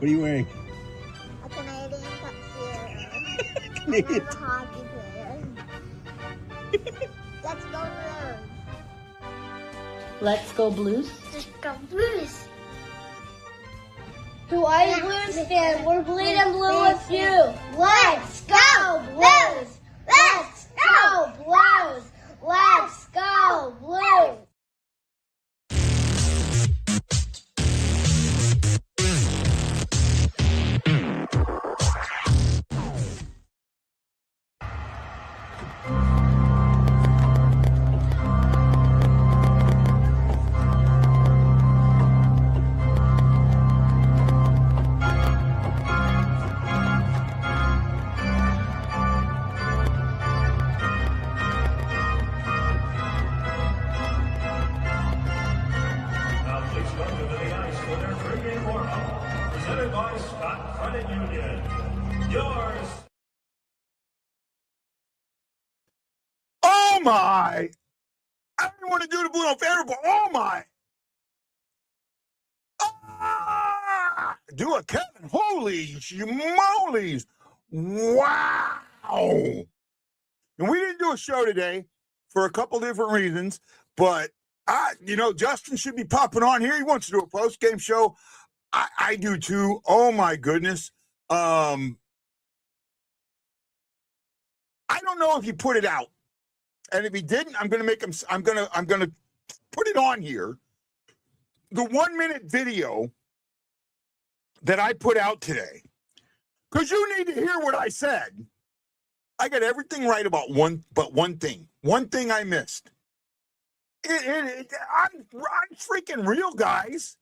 are you wearing? A Canadian tuxedo. Canadian. I'm a hockey player. Let's go Blues. Let's go Blues. Let's go Blues. To all you Blues fans, we're bleeding blue with you. Let's go Blues. Let's go Blues. Let's go Blues. Presented by Scott Credit Union. Yours. Oh my! I didn't want to do the BlueNote Fan Report. Oh my! Ah! Do a Kevin. Holy schmolies! Wow! And we didn't do a show today for a couple different reasons, but Justin should be popping on here. He wants to do a post-game show. I do too. Oh my goodness. I don't know if he put it out. And if he didn't, I'm gonna put it on here. The 1 minute video that I put out today. Because you need to hear what I said. I got everything right about one thing. One thing I missed. I'm freaking real, guys.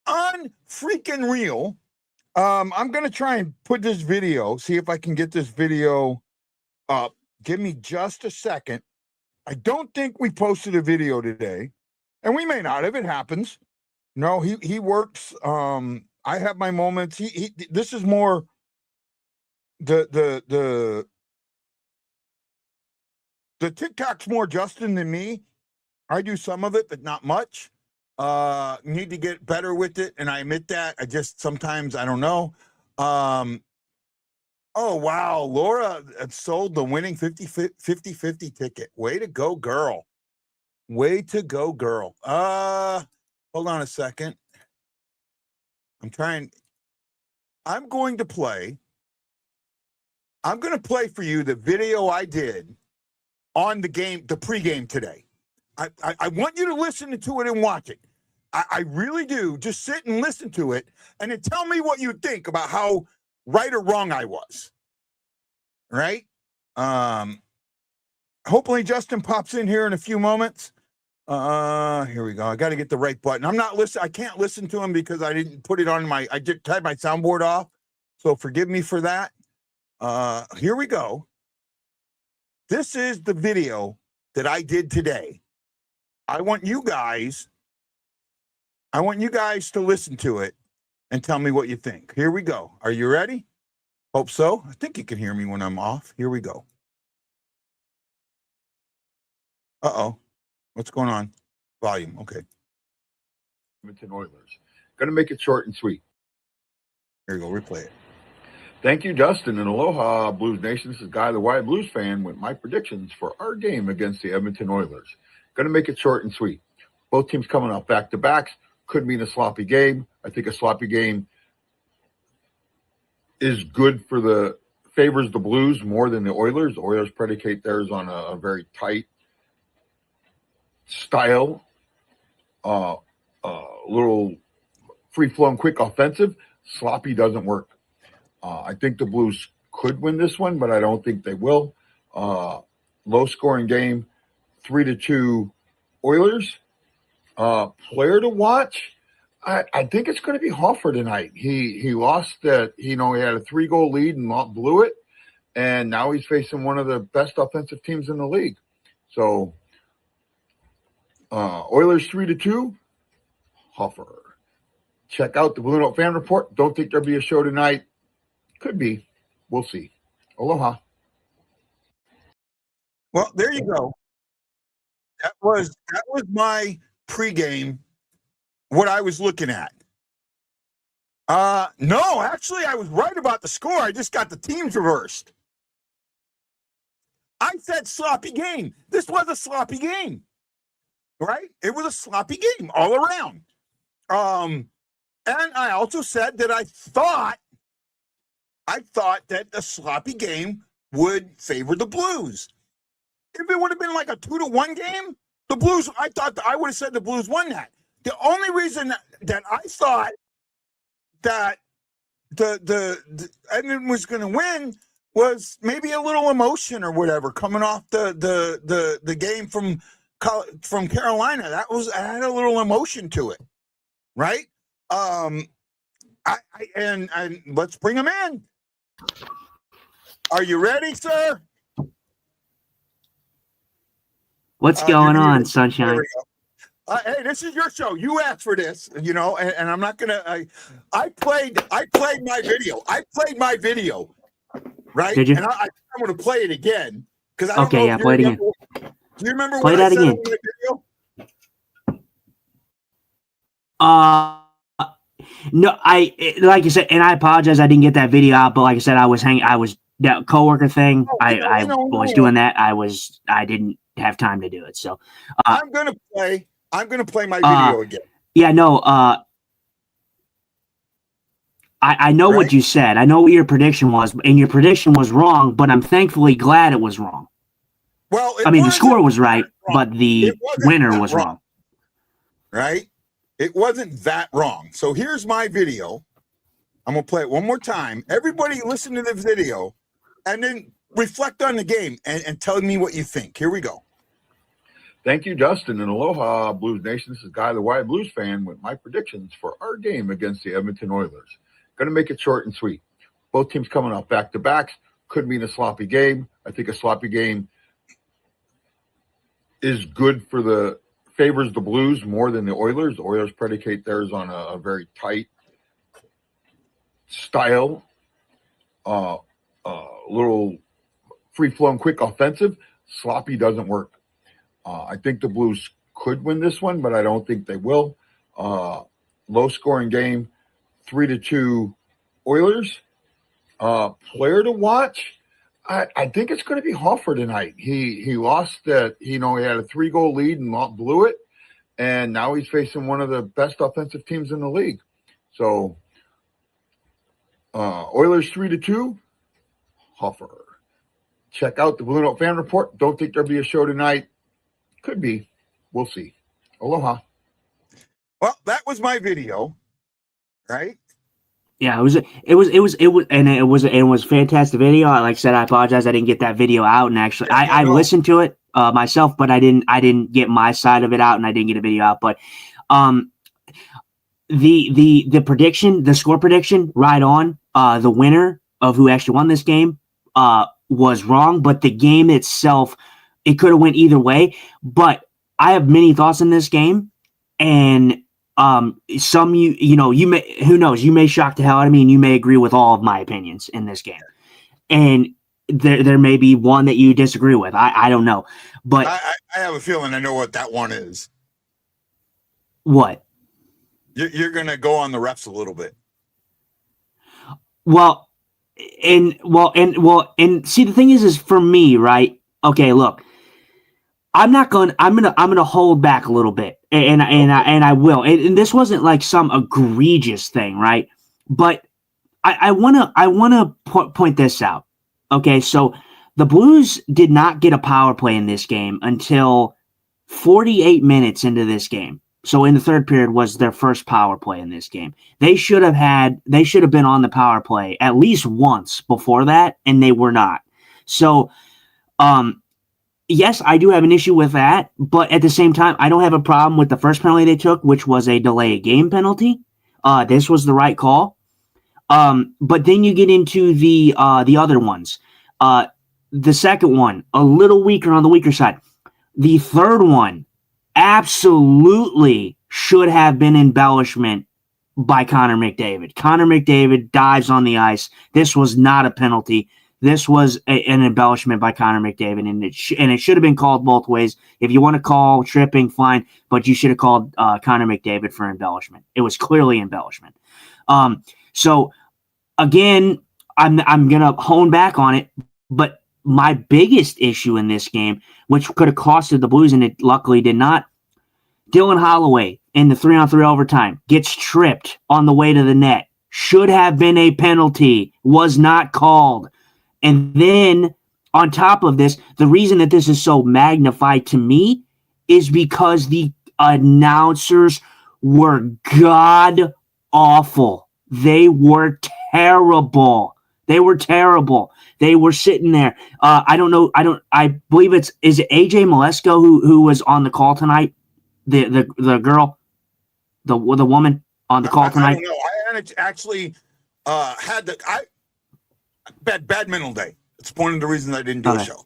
Unfreaking real. I'm gonna try and put this video, see if I can get this video up. Give me just a second. I don't think we posted a video today, and we may not if it happens. No, he works. I have my moments. This is more the TikTok's more Justin than me. I do some of it, but not much. Need to get better with it, and I admit that. I just sometimes I don't know. Oh wow, Laura sold the winning 50-50 ticket. Way to go, girl. Way to go, girl. Hold on a second. I'm going to play for you the video I did on the pregame today. I want you to listen to it and watch it. I really do. Just sit and listen to it and then tell me what you think about how right or wrong I was. Right? Hopefully Justin pops in here in a few moments. Here we go. I got to get the right button. I can't listen to him because I didn't put it on I just had my soundboard off. So forgive me for that. Here we go. This is the video that I did today. I want you guys to listen to it and tell me what you think. Here we go. Are you ready? Hope so. I think you can hear me when I'm off. Here we go. Uh-oh. What's going on? Volume. Okay. Edmonton Oilers. Going to make it short and sweet. Here you go. Replay it. Thank you, Justin, and aloha, Blues Nation. This is Guy, the Wild Blues fan, with my predictions for our game against the Edmonton Oilers. Going to make it short and sweet. Both teams coming off back-to-backs. Could mean a sloppy game. I think a sloppy game is good favors the Blues more than the Oilers. The Oilers predicate theirs on a very tight style, little free-flowing, quick offensive. Sloppy doesn't work. I think the Blues could win this one, but I don't think they will. Low-scoring game, 3-2 Oilers. Player to watch, I think it's going to be Hoffer tonight. He lost that. He had a 3-goal lead and blew it, and now he's facing one of the best offensive teams in the league. So Oilers 3-2, Hoffer. Check out the BlueNote Fan Report. Don't think there'll be a show tonight. Could be. We'll see. Aloha. Well, there you go. That was my pregame, what I was looking at. No, actually, I was right about the score. I just got the teams reversed. I said sloppy game. This was a sloppy game, right? It was a sloppy game all around. And I also said that I thought that the sloppy game would favor the Blues. If it would have been like a 2-1 game, the Blues, I would have said the Blues won that. The only reason that I thought that the Edmonton was going to win was maybe a little emotion or whatever coming off the game from Carolina. That had a little emotion to it, right? And let's bring him in. Are you ready, sir? What's going on, Sunshine? Hey, this is your show. You asked for this, and I'm not gonna. I played my video. I played my video, right? Did you? And I'm going to play it again because I don't know. Okay, yeah, play it again. Do you remember Play what that I said again. in my video? No, like you said, and I apologize, I didn't get that video out. But like I said, I was that coworker thing. I was doing that. I didn't have time to do it. So I'm gonna play my video again. Yeah, no. I know what you said. I know what your prediction was, and your prediction was wrong. But I'm thankfully glad it was wrong. Well, I mean, the score was right, but the winner was wrong. Right? It wasn't that wrong. So here's my video. I'm going to play it one more time. Everybody listen to the video and then reflect on the game and tell me what you think. Here we go. Thank you, Justin, and aloha, Blues Nation. This is Guy, the Wild Blues fan, with my predictions for our game against the Edmonton Oilers. Going to make it short and sweet. Both teams coming off back-to-backs. Could mean a sloppy game. I think a sloppy game is good for favors the Blues more than the Oilers. The Oilers predicate theirs on a very tight style, little free-flowing, quick offensive. Sloppy doesn't work. I think the Blues could win this one, but I don't think they will. Low-scoring game, 3-2 Oilers. Player to watch, I think it's going to be Hoffer tonight. He lost that. He had a 3-goal lead and blew it, and now he's facing one of the best offensive teams in the league. So Oilers 3-2, Hoffer. Check out the BlueNote Fan Report. Don't think there'll be a show tonight. Could be. We'll see. Aloha. Well, that was my video, right? Yeah, it was a fantastic video. Like I said, I apologize I didn't get that video out, and actually I listened to it myself, but I didn't get my side of it out, and I didn't get a video out. But the prediction, the score prediction, right on. The winner of who actually won this game was wrong, but the game itself, it could have went either way. But I have many thoughts in this game, and some you may, who knows, you may shock the hell out of me, and you may agree with all of my opinions in this game, and there may be one that you disagree with. I don't know, but I have a feeling I know what that one is. What? You're gonna go on the refs a little bit. Well, and see, the thing is for me, right? Okay, look, I'm gonna hold back a little bit, and I will. And this wasn't like some egregious thing, right? But I wanna point this out. Okay, so the Blues did not get a power play in this game until 48 minutes into this game. So in the third period was their first power play in this game. They should have been on the power play at least once before that, and they were not. So, yes, I do have an issue with that, but at the same time, I don't have a problem with the first penalty they took, which was a delay of game penalty. This was the right call. But then you get into the other ones. The second one, a little weaker on the weaker side. The third one absolutely should have been embellishment by Connor McDavid. Connor McDavid dives on the ice. This was not a penalty. This was an embellishment by Connor McDavid, and it should have been called both ways. If you want to call tripping, fine, but you should have called Connor McDavid for embellishment. It was clearly embellishment. So again, I'm gonna hone back on it, but my biggest issue in this game, which could have costed the Blues and it luckily did not, Dylan Holloway in the 3-on-3 overtime gets tripped on the way to the net. Should have been a penalty, was not called. And then on top of this, the reason that this is so magnified to me is because the announcers were god awful. They were terrible. They were terrible. They were sitting there. I don't know. I believe is it AJ Malesko who was on the call tonight? The girl, the woman on the call tonight. I don't know. I hadn't actually had bad mental day. It's one of the reasons I didn't do a show.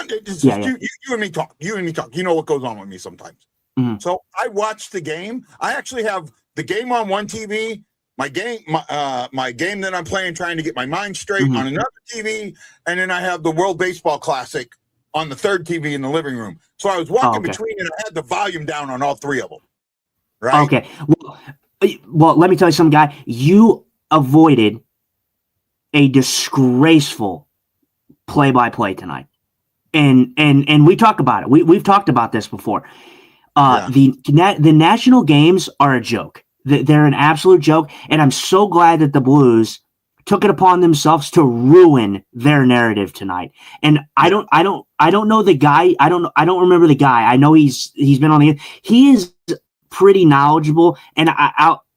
You and me talk. You and me talk. You know what goes on with me sometimes. Mm-hmm. So I watched the game. I actually have the game on one TV, my game that I'm playing, trying to get my mind straight on another TV, and then I have the World Baseball Classic on the third TV in the living room. So I was walking between, and I had the volume down on all three of them. Right? Okay. Well, let me tell you something, guy. You avoided a disgraceful play-by-play tonight, and we talk about it. We've talked about this before. The national games are a joke. They're an absolute joke, and I'm so glad that the Blues took it upon themselves to ruin their narrative tonight. And I don't know the guy. I don't remember the guy. I know he's been on the. He is pretty knowledgeable, and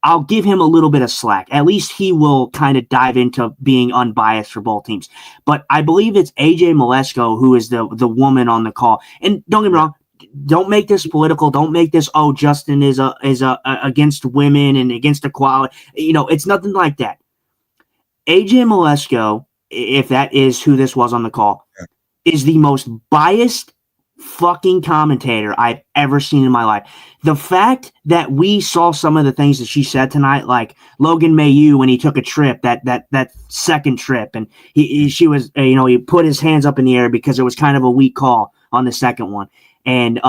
I'll give him a little bit of slack. At least he will kind of dive into being unbiased for both teams. But I believe it's AJ Malesko who is the woman on the call. And don't get me wrong. Don't make this political. Don't make this, Justin is against women and against equality. It's nothing like that. AJ Malesko, if that is who this was on the call, is the most biased fucking commentator I've ever seen in my life. The fact that we saw some of the things that she said tonight, like Logan Mailloux when he took a trip, that second trip, and she was, he put his hands up in the air because it was kind of a weak call on the second one. And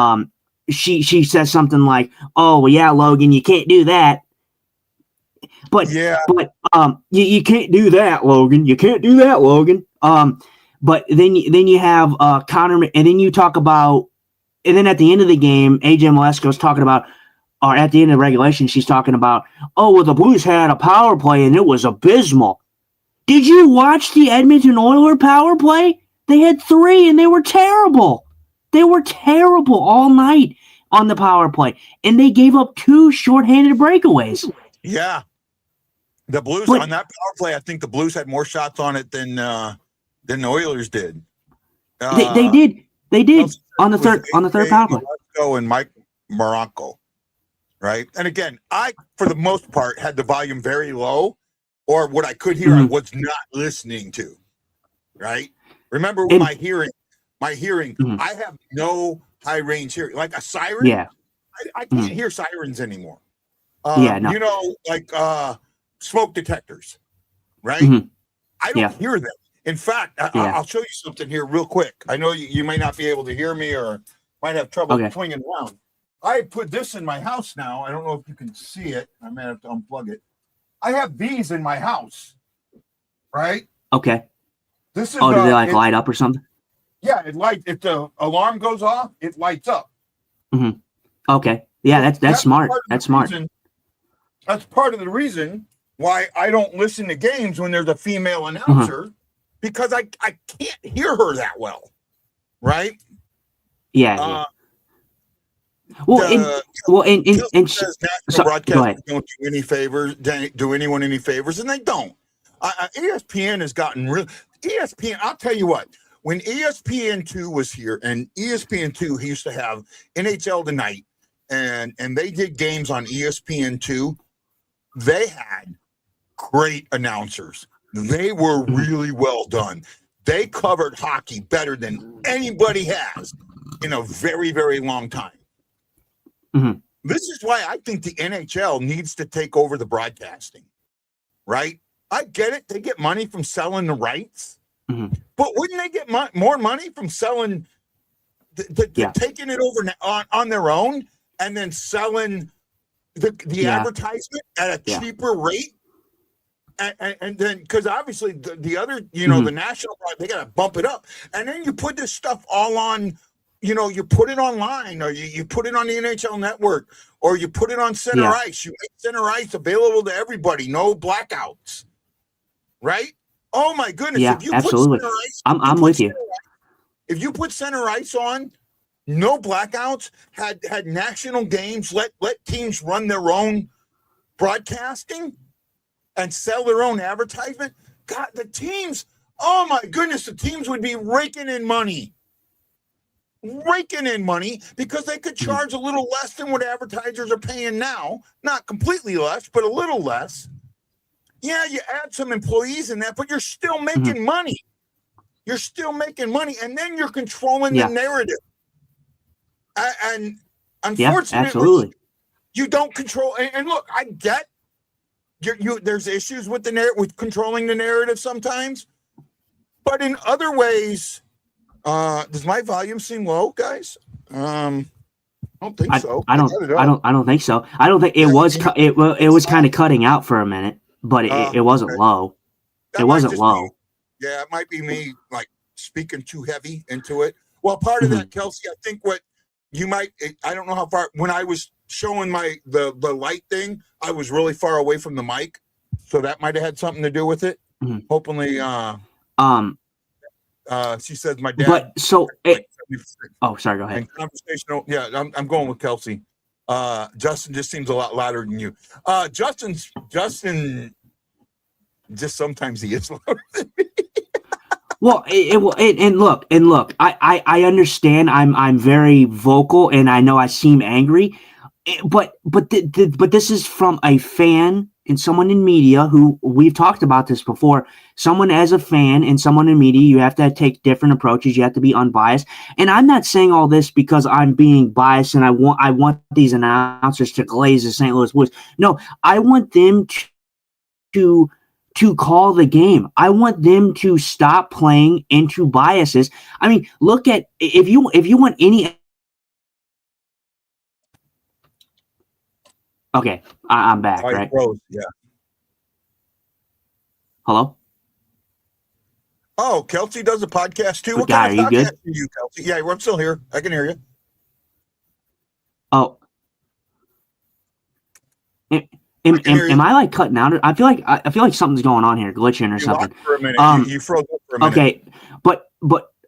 she says something like, "Oh, well, yeah, Logan, you can't do that." But you can't do that, Logan. You can't do that, Logan. But then you have Connor, and then you talk about, and then at the end of the game, AJ Malesko's talking about, or at the end of regulation, she's talking about, the Blues had a power play and it was abysmal. Did you watch the Edmonton Oilers power play? They had 3 and they were terrible. They were terrible all night on the power play, and they gave up 2 shorthanded breakaways. Yeah. The Blues on that power play, I think the Blues had more shots on it than the Oilers did. They did on the third power play. And Mike Moronco, right? And again, I for the most part had the volume very low, or what I could hear I was not listening to. Right? Remember my hearing. I have no high range hearing, like a siren. Yeah, I can't hear sirens anymore. No. Like smoke detectors, right? I don't hear them. In fact, I'll show you something here real quick. I know you might not be able to hear me or might have trouble swinging around. I put this in my house now. I don't know if you can see it. I may have to unplug it. I have these in my house, right? Okay. This is do they light up or something? Yeah, it lights. If the alarm goes off, it lights up. Mm-hmm. Okay. Yeah, that's smart. That's smart. That's part of the reason why I don't listen to games when there's a female announcer, because I can't hear her that well, right? Yeah. National Go broadcasters don't do any favors. Do anyone any favors, and they don't. ESPN has gotten real. ESPN. I'll tell you what. When ESPN2 was here, and ESPN2 he used to have NHL Tonight, and they did games on ESPN2, they had great announcers. They were really well done. They covered hockey better than anybody has in a very, very long time. This is why I think the NHL needs to take over the broadcasting, right? I get it. They get money from selling the rights. But wouldn't they get more money from selling, taking it over on their own and then selling the advertisement at a cheaper rate? And then, because obviously the other, the national, they got to bump it up. And then you put this stuff all on, you put it online, or you put it on the NHL Network, or you put it on Center Ice. You make Center Ice available to everybody, no blackouts, right? Oh my goodness! Yeah, If you absolutely. put Center Ice, I'm with you. If you put Center Ice on, no blackouts, had national games, let teams run their own broadcasting and sell their own advertisement. God, the teams, oh my goodness, the teams would be raking in money because they could charge a little less than what advertisers are paying now. Not completely less, but a little less. Yeah, you add some employees in that, but you're still making money. You're still making money, and then you're controlling the narrative. And unfortunately, you don't control. And look, I get there's issues with with controlling the narrative sometimes, but in other ways, does my volume seem low, guys? I don't think so. I don't think so. I don't think it was. It was kind of cutting out for a minute, but it wasn't low. It wasn't low. Yeah, it might be me like speaking too heavy into it. Well, part of that, Kelsey, I think what you might, I don't know how far, when I was showing the light thing, I was really far away from the mic. So that might have had something to do with it. Hopefully, she says my dad. But so, sorry, go ahead. And conversational. Yeah, I'm going with Kelsey. Justin just seems a lot louder than you. Justin, just sometimes he is louder than me. Well, and look. I understand. I'm very vocal, and I know I seem angry, but this is from a fan and someone in media who we've talked about this before. Someone as a fan and someone in media, you have to take different approaches. You have to be unbiased. And I'm not saying all this because I'm being biased and I want these announcers to glaze the St. Louis Blues. No, I want them to call the game. I want them to stop playing into biases. I mean, look at if you want any. Okay, I'm back. Right? Yeah. Hello. Oh, Kelsey does a podcast too. What Guy, kind of are you podcast good? do you, Kelsey? Yeah, I'm still here. I can hear you. Oh. Am I like cutting out? I feel like something's going on here, glitching or something. For a minute. You froze up for a minute. Okay, but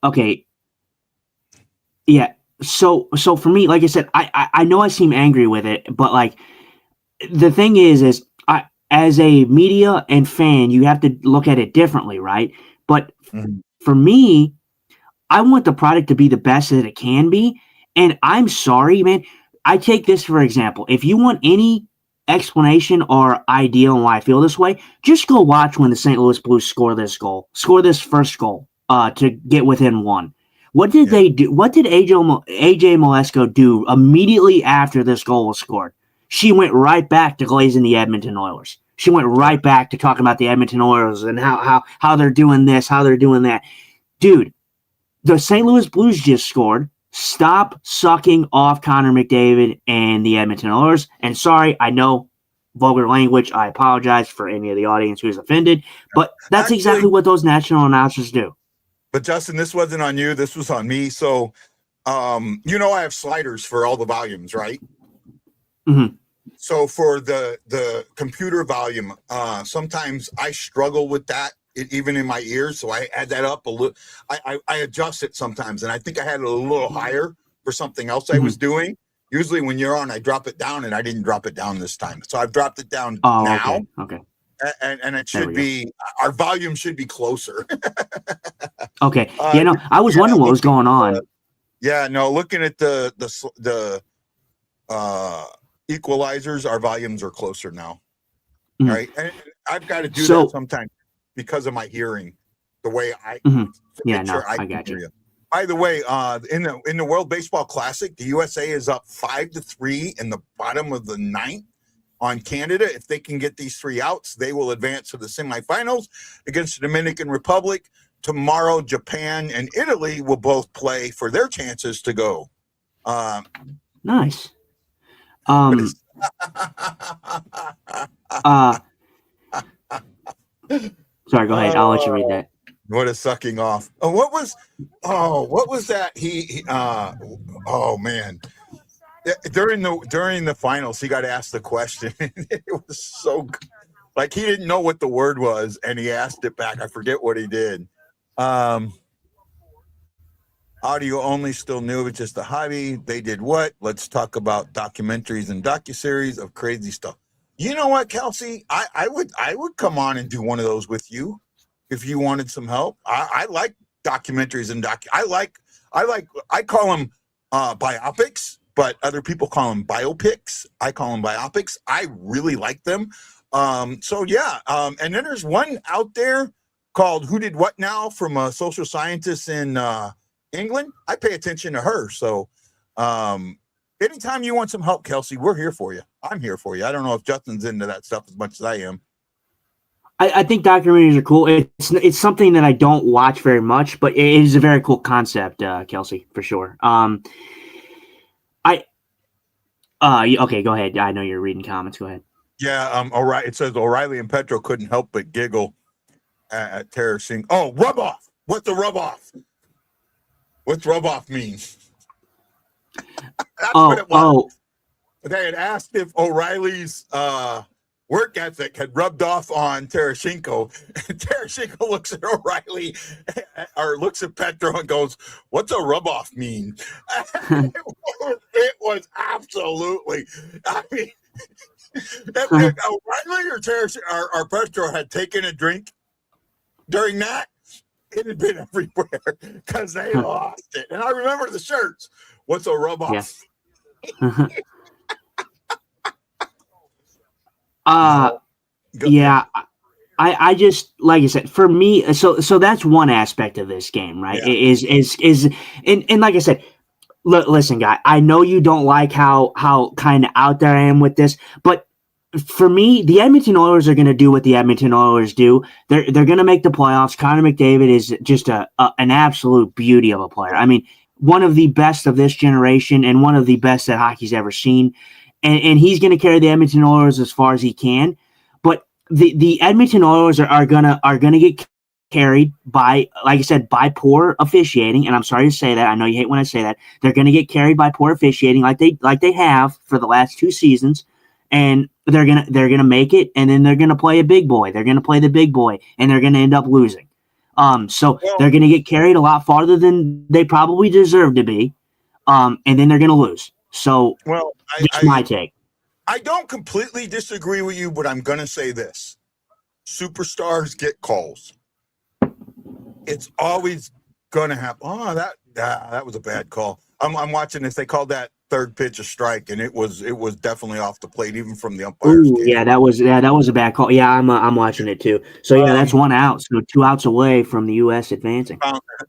okay, yeah. So for me, like I said, I know I seem angry with it, but like the thing is I, as a media and fan, you have to look at it differently, right? But for me, I want the product to be the best that it can be, and I'm sorry, man. I take this for example. If you want any explanation or idea on why I feel this way, just go watch when the St. Louis Blues score this first goal to get within one. What did they do? What did AJ Molesko do immediately after this goal was scored? She went right back to glazing the Edmonton Oilers. She went right back to talking about the Edmonton Oilers and how they're doing this, how they're doing that. Dude, the St. Louis Blues just scored. Stop sucking off Connor McDavid and the Edmonton Oilers. And sorry, I know vulgar language. I apologize for any of the audience who's offended, but that's exactly what those national announcers do. But Justin, this wasn't on you. This was on me. So, I have sliders for all the volumes, right? Mm-hmm. So for the computer volume, sometimes I struggle with that. Even in my ears, so I add that up a little. I adjust it sometimes, and I think I had it a little higher for something else I was doing. Usually, when you're on, I drop it down, and I didn't drop it down this time, so I've dropped it down now. Okay. And it should be our volume should be closer. Okay. I was wondering what was going on. Looking at the equalizers, our volumes are closer now. Right, and I've got to do that sometimes. Because of my hearing, the way I I got you. By the way, in the World Baseball Classic, the USA is up 5-3 in the bottom of the ninth on Canada. If they can get these 3 outs, they will advance to the semifinals against the Dominican Republic. Tomorrow, Japan and Italy will both play for their chances to go. Nice. Sorry, go ahead. I'll let you read that. What a sucking off. What was that? Oh man. During the finals, he got asked the question. It was so good. Like he didn't know what the word was, and he asked it back. I forget what he did. Audio only, still new. It's just a hobby. They did what? Let's talk about documentaries and docuseries of crazy stuff. You know what, Kelsey? I would come on and do one of those with you if you wanted some help. I like documentaries and I call them biopics, but other people call them biopics. I call them biopics. I really like them. So yeah. And then there's one out there called Who Did What Now from a social scientist in England. I pay attention to her. So anytime you want some help, Kelsey, we're here for you. I'm here for you. I don't know if Justin's into that stuff as much as I am. I think documentaries are cool. It's something that I don't watch very much, but it is a very cool concept, Kelsey, for sure. Okay, go ahead. I know you're reading comments. Go ahead. Yeah, O'Reilly. It says O'Reilly and Petro couldn't help but giggle at Tara Singh. Oh, rub off. What's a rub off? What's rub off mean? That's what it was. They had asked if O'Reilly's work ethic had rubbed off on Tereshchenko. And Tereshchenko looks at O'Reilly or looks at Petro and goes, "What's a rub off mean?" It was absolutely. I mean, if O'Reilly or Petro had taken a drink during that, it had been everywhere because they lost it. And I remember the shirts. What's a rub off? Yeah. Yeah, I just, like I said, for me, so that's one aspect of this game, right? Yeah. And like I said, listen, guy, I know you don't like how kind of out there I am with this, but for me, the Edmonton Oilers are going to do what the Edmonton Oilers do. They're going to make the playoffs. Connor McDavid is just an absolute beauty of a player. I mean, one of the best of this generation and one of the best that hockey's ever seen. And he's going to carry the Edmonton Oilers as far as he can. But the Edmonton Oilers are gonna get carried by, like I said, by poor officiating. And I'm sorry to say that. I know you hate when I say that. They're going to get carried by poor officiating, like they have for the last 2 seasons. And they're gonna make it, and then they're gonna play a big boy. They're gonna play the big boy, and they're gonna end up losing. So they're gonna get carried a lot farther than they probably deserve to be, and then they're gonna lose. So, my take. I don't completely disagree with you, but I'm gonna say this: superstars get calls. It's always gonna happen. Oh, that was a bad call. I'm watching this. They called that third pitch a strike, and it was definitely off the plate, even from the umpires. Yeah, that was a bad call. Yeah, I'm watching it too. So yeah, that's 1 out. So 2 outs away from the U.S. advancing.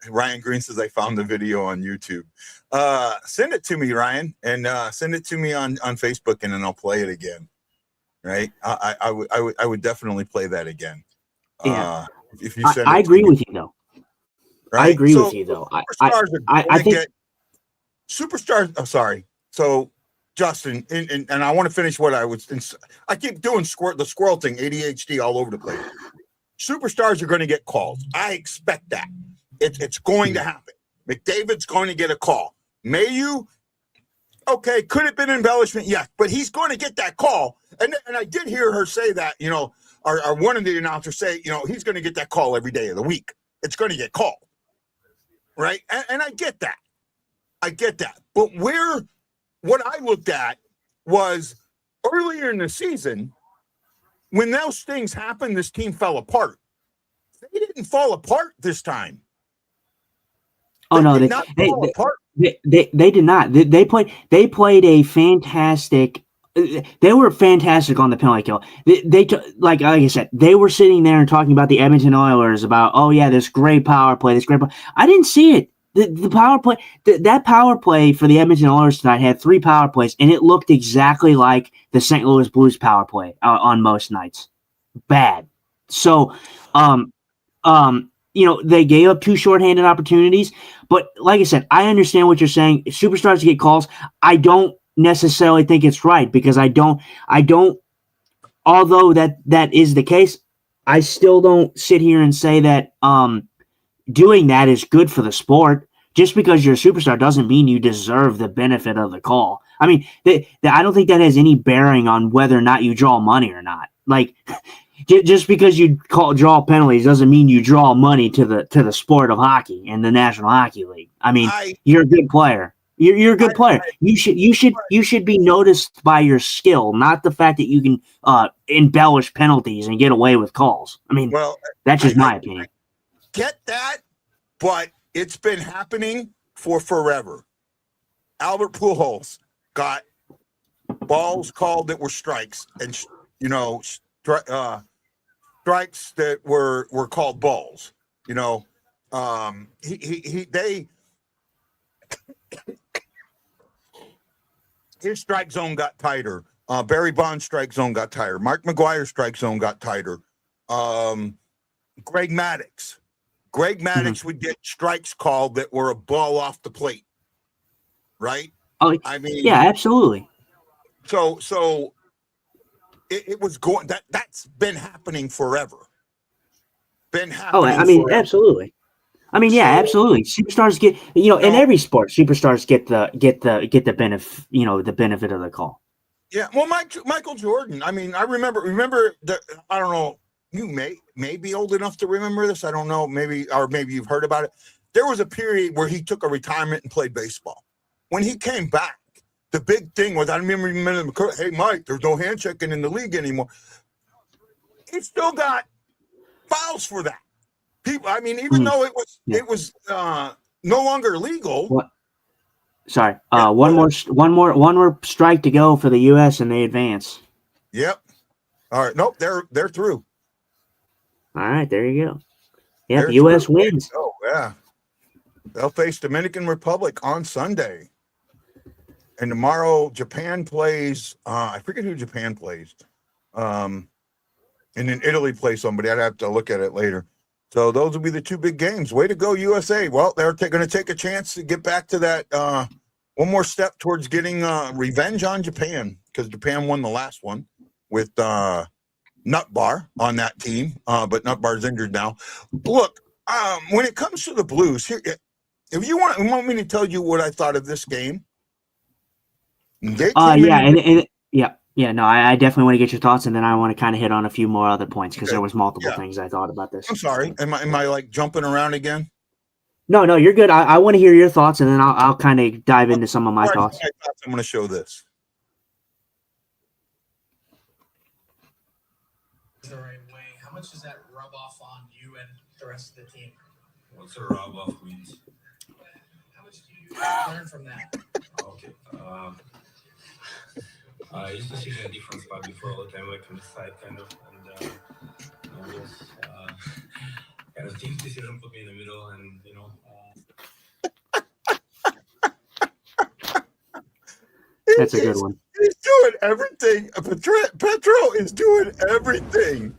Ryan Green says I found the video on YouTube. Send it to me, Ryan, and send it to me on Facebook, and then I'll play it again. Right? I would definitely play that again. Yeah. If you send I agree with you though. Right? I agree with you though. I think superstars. Oh, sorry. So, Justin, and I want to finish what I was. I keep doing the squirrel thing, ADHD all over the place. Superstars are going to get calls. I expect that. It's going to happen. McDavid's going to get a call. Mayu, okay, could have been embellishment, yes, but he's going to get that call. And I did hear her say that, or one of the announcers say, he's going to get that call every day of the week. It's going to get called, right? And I get that. But what I looked at was earlier in the season, when those things happened, this team fell apart. They didn't fall apart this time. They did not. They played a fantastic. They were fantastic on the penalty kill. They like I said, they were sitting there and talking about the Edmonton Oilers about, oh yeah, this great power play, I didn't see it. The power play, that power play for the Edmonton Oilers tonight had 3 power plays, and it looked exactly like the St. Louis Blues power play on most nights. Bad. So, they gave up 2 shorthanded opportunities, but like I said, I understand what you're saying. Superstars get calls. I don't necessarily think it's right because I don't. Although that is the case, I still don't sit here and say that doing that is good for the sport. Just because you're a superstar doesn't mean you deserve the benefit of the call. I mean, I don't think that has any bearing on whether or not you draw money or not. Like, just because you draw penalties doesn't mean you draw money to the sport of hockey and the National Hockey League. I mean, you're a good player. You're a good player. You should be noticed by your skill, not the fact that you can embellish penalties and get away with calls. I mean, that's just my opinion. Get that, but it's been happening for forever. Albert Pujols got balls called that were strikes, and strikes that were called balls. His strike zone got tighter. Barry Bonds' strike zone got tighter. Mark McGwire's strike zone got tighter. Greg Maddux would get strikes called that were a ball off the plate, right? Oh, I mean, yeah, absolutely. So it was going. That's been happening forever. Forever. Absolutely. I mean, yeah, absolutely. Superstars get, in every sport, superstars get the benefit, the benefit of the call. Yeah. Well, Michael Jordan. I mean, I remember the. I don't know. You may be old enough to remember this. I don't know. Maybe you've heard about it. There was a period where he took a retirement and played baseball. When he came back, the big thing was, I remember him, hey, Mike, there's no handshaking in the league anymore. He still got fouls for that. People, I mean, even though it was no longer legal. What? Sorry. One more strike to go for the U.S. and they advance. Yep. All right. Nope. They're through. All right, there you go. Yeah, the U.S. wins. Oh, yeah. They'll face Dominican Republic on Sunday. And tomorrow, Japan plays, I forget who Japan plays. And then Italy plays somebody. I'd have to look at it later. So those will be the two big games. Way to go, USA. Well, they're going to take a chance to get back to that one more step towards getting revenge on Japan, because Japan won the last one with Nutbar on that team, but Nutbar's injured now. Look, when it comes to the Blues, here, if you want me to tell you what I thought of this game. I definitely want to get your thoughts, and then I want to kind of hit on a few more other points because there was multiple things I thought about this. I'm sorry. Am I like jumping around again? No, you're good. I want to hear your thoughts, and then I'll kind of dive into some of my thoughts. I'm going to show this. The right way. How much does that rub off on you and the rest of the team? What's a rub off means? How much do you learn from that? Okay. I used to sit in a different spot before all the time, like on the side, kind of, and I was kind of team's decision put me in the middle, and That's a good one. He's doing everything. Petro is doing everything.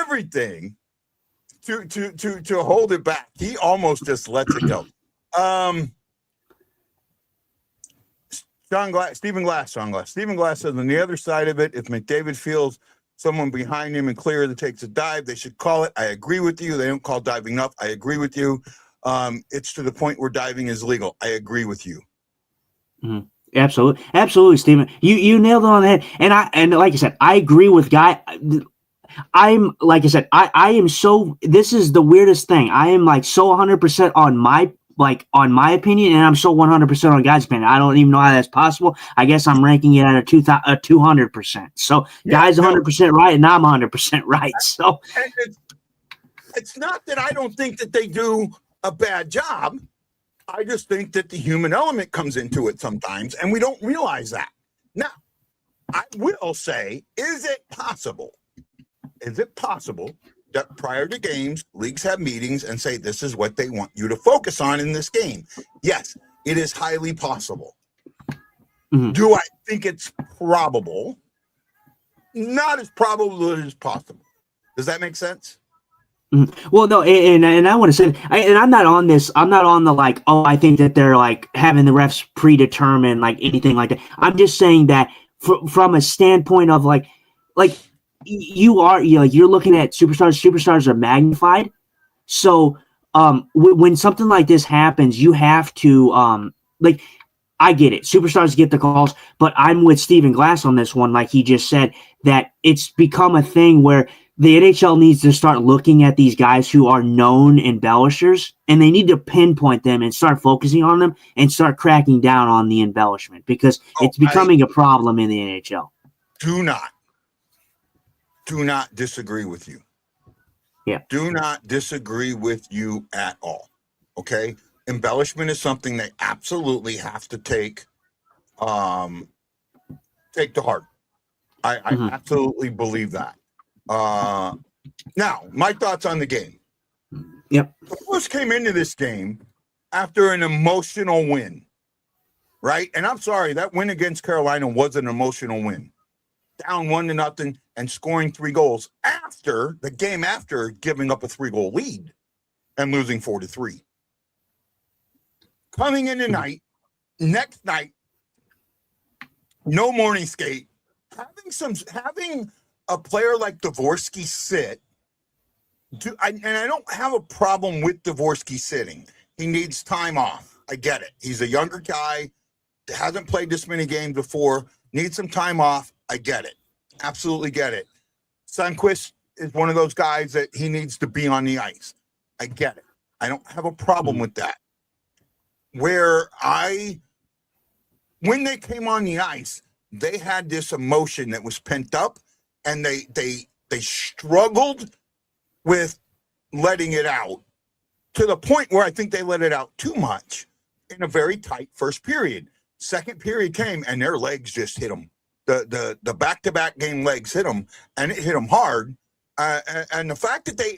Everything to hold it back. He almost just lets it go. Stephen Glass says on the other side of it, if McDavid feels someone behind him and clear that takes a dive, they should call it. I agree with you. They don't call diving enough. I agree with you. It's to the point where diving is legal. I agree with you. Mm-hmm. Absolutely, Stephen. You nailed it on the head. And like I said, I agree with Guy. I'm like I said, I am so. This is the weirdest thing. I am like so 100% on my opinion, and I'm so 100% on Guy's opinion. I don't even know how that's possible. I guess I'm ranking it at a 200%. So Guy's 100% right, and I'm 100% right. So it's not that I don't think that they do a bad job. I just think that the human element comes into it sometimes, and we don't realize that. Now, I will say, is it possible that prior to games, leagues have meetings and say, this is what they want you to focus on in this game? Yes, it is highly possible. Mm-hmm. Do I think it's probable? Not as probable as possible. Does that make sense? Mm-hmm. Well, no, and I want to say, and I'm not on this. I'm not on the I think that they're like having the refs predetermine like anything like that. I'm just saying that from a standpoint of like you're looking at superstars. Superstars are magnified. So when something like this happens, you have to like. I get it. Superstars get the calls, but I'm with Stephen Glass on this one. Like he just said, that it's become a thing where the NHL needs to start looking at these guys who are known embellishers, and they need to pinpoint them and start focusing on them and start cracking down on the embellishment, because it's becoming a problem in the NHL. Do not disagree with you. Yeah. Do not disagree with you at all. Okay. Embellishment is something they absolutely have to take to heart. I absolutely believe that. Now, my thoughts on the game. Yep. The Blues came into this game after an emotional win, right? And I'm sorry, that win against Carolina was an emotional win. Down 1-0 and scoring 3 goals after the game, after giving up a 3-goal lead and losing 4-3. Coming in tonight, next night, no morning skate, having a player like Dvorsky sit, and I don't have a problem with Dvorsky sitting. He needs time off. I get it. He's a younger guy, hasn't played this many games before, needs some time off. I get it. Absolutely get it. Sundqvist is one of those guys that he needs to be on the ice. I get it. I don't have a problem with that. When they came on the ice, they had this emotion that was pent up, and they struggled with letting it out, to the point where I think they let it out too much in a very tight first period. Second period came, and their legs just hit them. The back-to-back game legs hit them, and it hit them hard. And the fact that they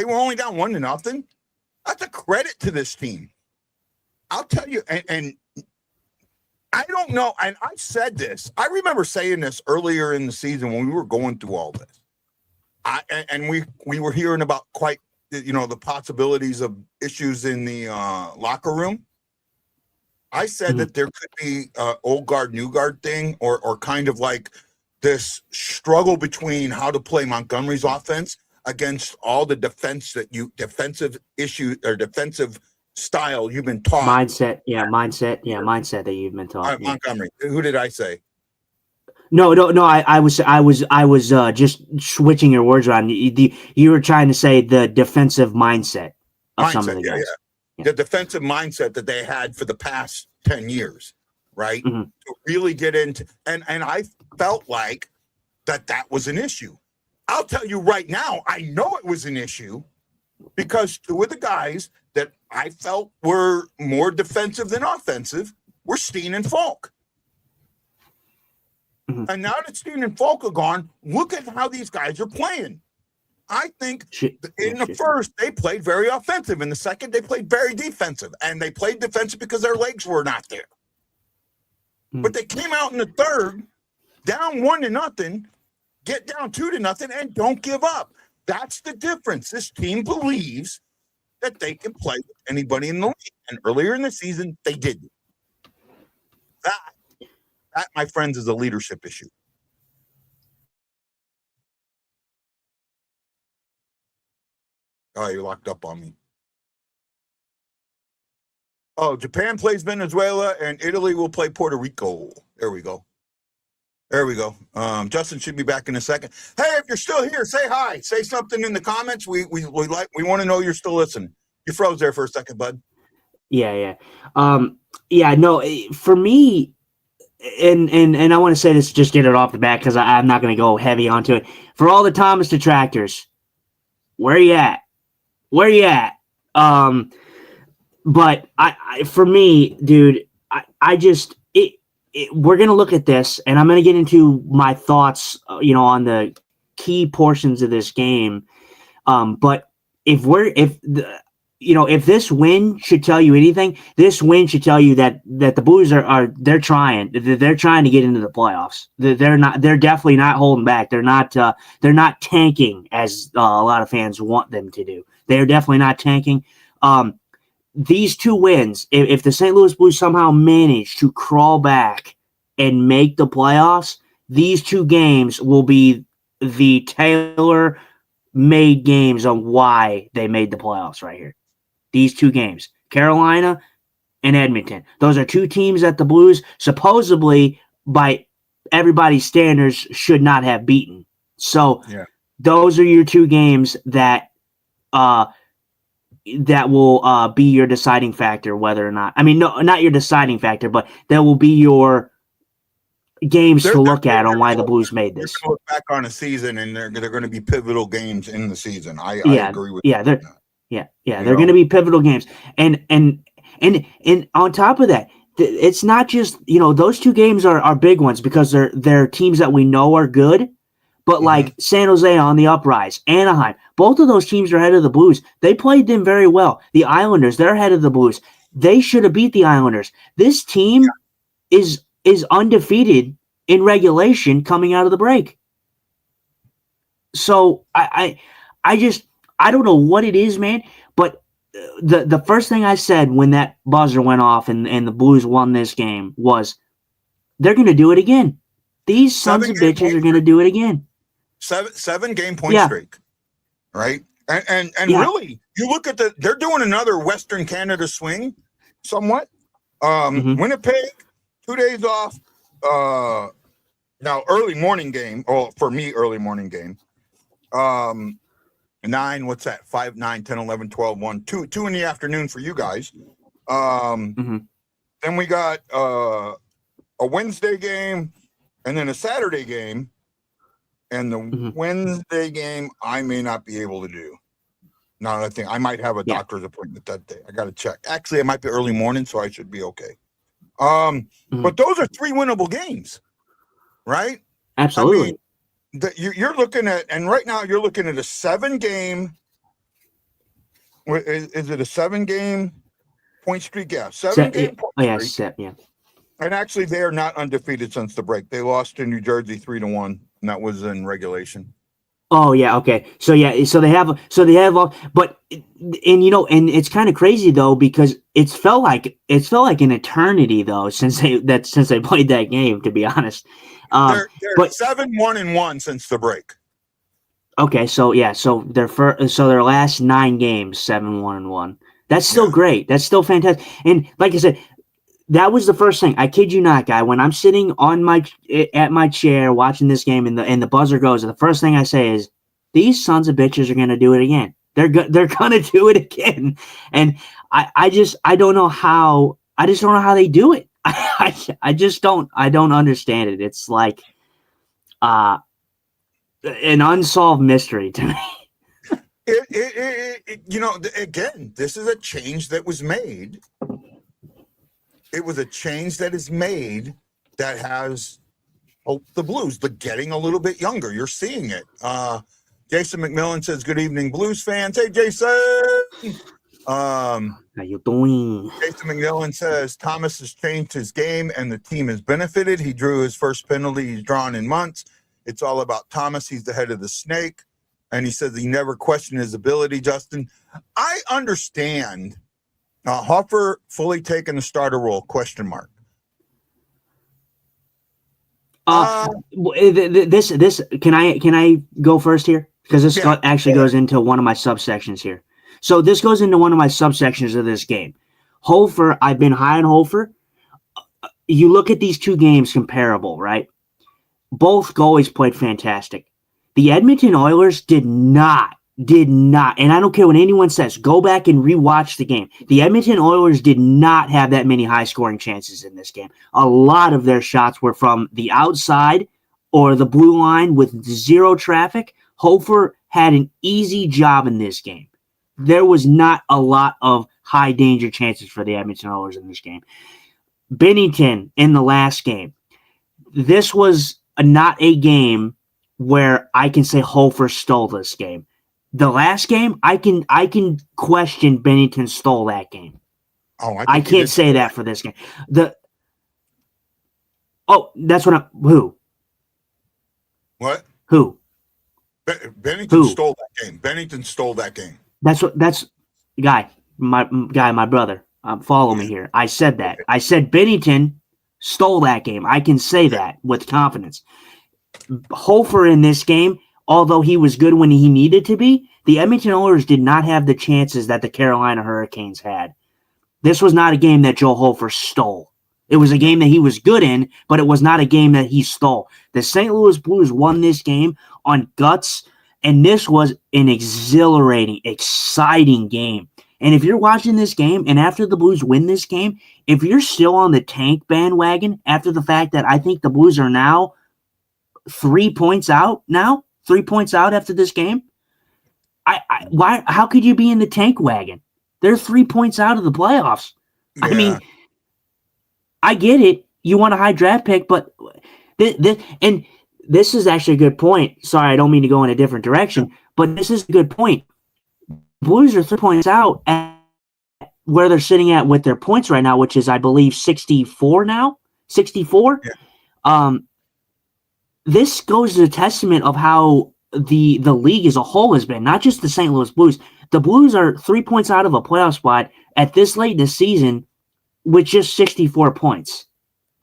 were only down 1-0, that's a credit to this team. I'll tell you, and I don't know, and I said this. I remember saying this earlier in the season when we were going through all this. We were hearing about the possibilities of issues in the locker room. I said that there could be old guard, new guard thing, or kind of like this struggle between how to play Montgomery's offense against all the defensive issues or defensive style you've been taught. Mindset that you've been taught. All right, Montgomery. Who did I say? No. I was just switching your words around. You were trying to say the defensive mindset of some of the guys. Yeah. The defensive mindset that they had for the past 10 years, right? Mm-hmm. To really get into, and I felt like that was an issue. I'll tell you right now, I know it was an issue because 2 of the guys that I felt were more defensive than offensive were Steen and Falk. Mm-hmm. And now that Steen and Falk are gone, look at how these guys are playing. I think in the first, they played very offensive. In the second, they played very defensive. And they played defensive because their legs were not there. Mm-hmm. But they came out in the third, down 1-0, get down 2-0, and don't give up. That's the difference. This team believes that they can play with anybody in the league. And earlier in the season, they didn't. That, my friends, is a leadership issue. Oh, you're locked up on me. Oh, Japan plays Venezuela, and Italy will play Puerto Rico. There we go. Justin should be back in a second. Hey, if you're still here, say hi. Say something in the comments. We want to know you're still listening. You froze there for a second, bud. Yeah. No, for me, and I want to say this, just get it off the bat because I'm not going to go heavy onto it. For all the Thomas detractors, where you at? But for me, dude, we're going to look at this, and I'm going to get into my thoughts, on the key portions of this game. But if this win should tell you anything, this win should tell you that the Blues they're trying to get into the playoffs. They're definitely not holding back. They're not tanking as a lot of fans want them to do. They're definitely not tanking. These 2 wins, if the St. Louis Blues somehow manage to crawl back and make the playoffs, these two games will be the tailor-made games on why they made the playoffs right here. These two games, Carolina and Edmonton. Those are two teams that the Blues supposedly, by everybody's standards, should not have beaten. So those are your two games that will be your deciding factor whether or not. I mean, no, not your deciding factor, but that will be your games to look at on why the Blues made this. Look back on a season, and they're going to be pivotal games in the season. I agree with they're that. Going to be pivotal games, and on top of that, it's not just those two games are big ones because they're teams that we know are good. But like San Jose on the uprise, Anaheim, both of those teams are ahead of the Blues. They played them very well. The Islanders, they're ahead of the Blues. They should have beat the Islanders. This team is undefeated in regulation coming out of the break. So I don't know what it is, man. But the first thing I said when that buzzer went off and the Blues won this game was they're going to do it again. These sons of bitches are going to do it again. 7-game point streak, right? And really, you look at they're doing another Western Canada swing, somewhat. Winnipeg, 2 days off. Now early morning game. Oh, for me, early morning game. 9. What's that? 5, 9, 10, 11, 12, 1, 2 in the afternoon for you guys. Then we got a Wednesday game, and then a Saturday game. And the Wednesday game, I may not be able to do. Now I think I might have a doctor's appointment that day. I got to check. Actually, it might be early morning, so I should be okay. But those are 3 winnable games, right? Absolutely. I mean, you're looking at, and right now you're looking at a 7-game. Is it a 7-game point streak? Yeah, 7-game point streak. And actually, they are not undefeated since the break. They lost to New Jersey 3-1. And that was in regulation. Oh yeah, okay. So they have, but and it's kind of crazy though because it felt like an eternity though since they played that game. To be honest, they're 7-1-1 since the break. Okay, so their last 9 games 7-1-1. That's still great. That's still fantastic. And like I said, that was the first thing. I kid you not, guy. When I'm sitting at my chair watching this game and the buzzer goes, and the first thing I say is, "These sons of bitches are going to do it again. They're going to do it again." And I don't know how. I just don't know how they do it. I just don't. I don't understand it. It's like an unsolved mystery to me. Again, this is a change that was made. It was a change that is made that has helped the Blues. They're getting a little bit younger. You're seeing it. Jason McMillan says, "Good evening, Blues fans." Hey, Jason. How you doing? Jason McMillan says, "Thomas has changed his game and the team has benefited. He drew his first penalty he's drawn in months. It's all about Thomas. He's the head of the snake." And he says he never questioned his ability, Justin. I understand. Hoffer fully taking the starter role? Question mark. This can I go first here because this actually goes into one of my subsections here. So this goes into one of my subsections of this game. Hofer, I've been high on Hofer. You look at these two games comparable, right? Both goalies played fantastic. The Edmonton Oilers did not, and I don't care what anyone says, go back and rewatch the game. The Edmonton Oilers did not have that many high-scoring chances in this game. A lot of their shots were from the outside or the blue line with 0 traffic. Hofer had an easy job in this game. There was not a lot of high-danger chances for the Edmonton Oilers in this game. Binnington in the last game. This was not a game where I can say Hofer stole this game. The last game, I can question Binnington stole that game. I can't say that for this game. That's what who? What? Who? Binnington stole that game. Binnington stole that game. That's my brother. Follow me here. I said that. I said Binnington stole that game. I can say that with confidence. Hofer in this game, although he was good when he needed to be, the Edmonton Oilers did not have the chances that the Carolina Hurricanes had. This was not a game that Joe Hofer stole. It was a game that he was good in, but it was not a game that he stole. The St. Louis Blues won this game on guts, and this was an exhilarating, exciting game. And if you're watching this game, and after the Blues win this game, if you're still on the tank bandwagon after the fact that I think the Blues are now 3 points out after this game, why? How could you be in the tank wagon? They're 3 points out of the playoffs. Yeah. I mean, I get it. You want a high draft pick, but this is actually a good point. Sorry, I don't mean to go in a different direction, but this is a good point. Blues are 3 points out at where they're sitting at with their points right now, which is, I believe, 64 now. 64. Yeah. This goes to a testament of how the league as a whole has been, not just the St. Louis Blues. The Blues are 3 points out of a playoff spot at this late in the season with just 64 points.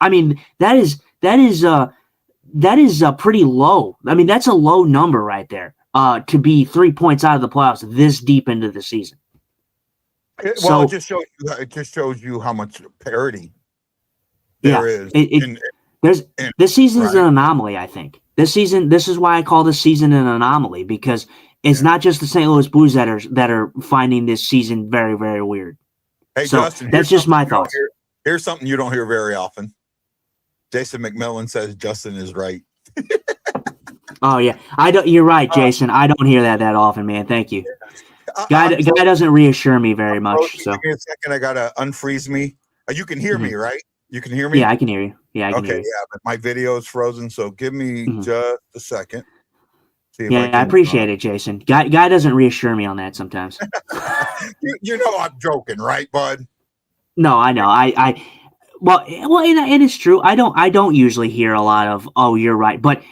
I mean, that is pretty low. I mean, that's a low number right there to be 3 points out of the playoffs this deep into the season. Well, it just shows you how much parity there is. This season is an anomaly, I think. This is why I call this season an anomaly, because it's not just the St. Louis Blues that are finding this season very, very weird. Hey, so Justin, that's just my thoughts. Here's something you don't hear very often. Jason McMillan says Justin is right. Oh yeah, you're right, Jason. I don't hear that often, man. Thank you. Guy doesn't reassure me very much. So give me a second. I gotta unfreeze me. You can hear me, right? You can hear me. Yeah, I can hear you. Yeah, I can hear you. Yeah, but my video is frozen, so give me just a second. See if I appreciate it, Jason. Guy doesn't reassure me on that sometimes. you know I'm joking, right, bud? No, I know. Well, and it's true. I don't usually hear a lot of, "Oh, you're right," but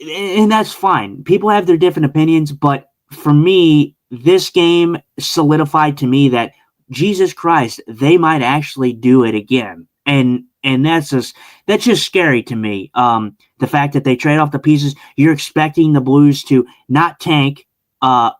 and that's fine. People have their different opinions, but for me, this game solidified to me that Jesus Christ, they might actually do it again, and that's just scary to me. The fact that they trade off the pieces, you're expecting the Blues to not tank. I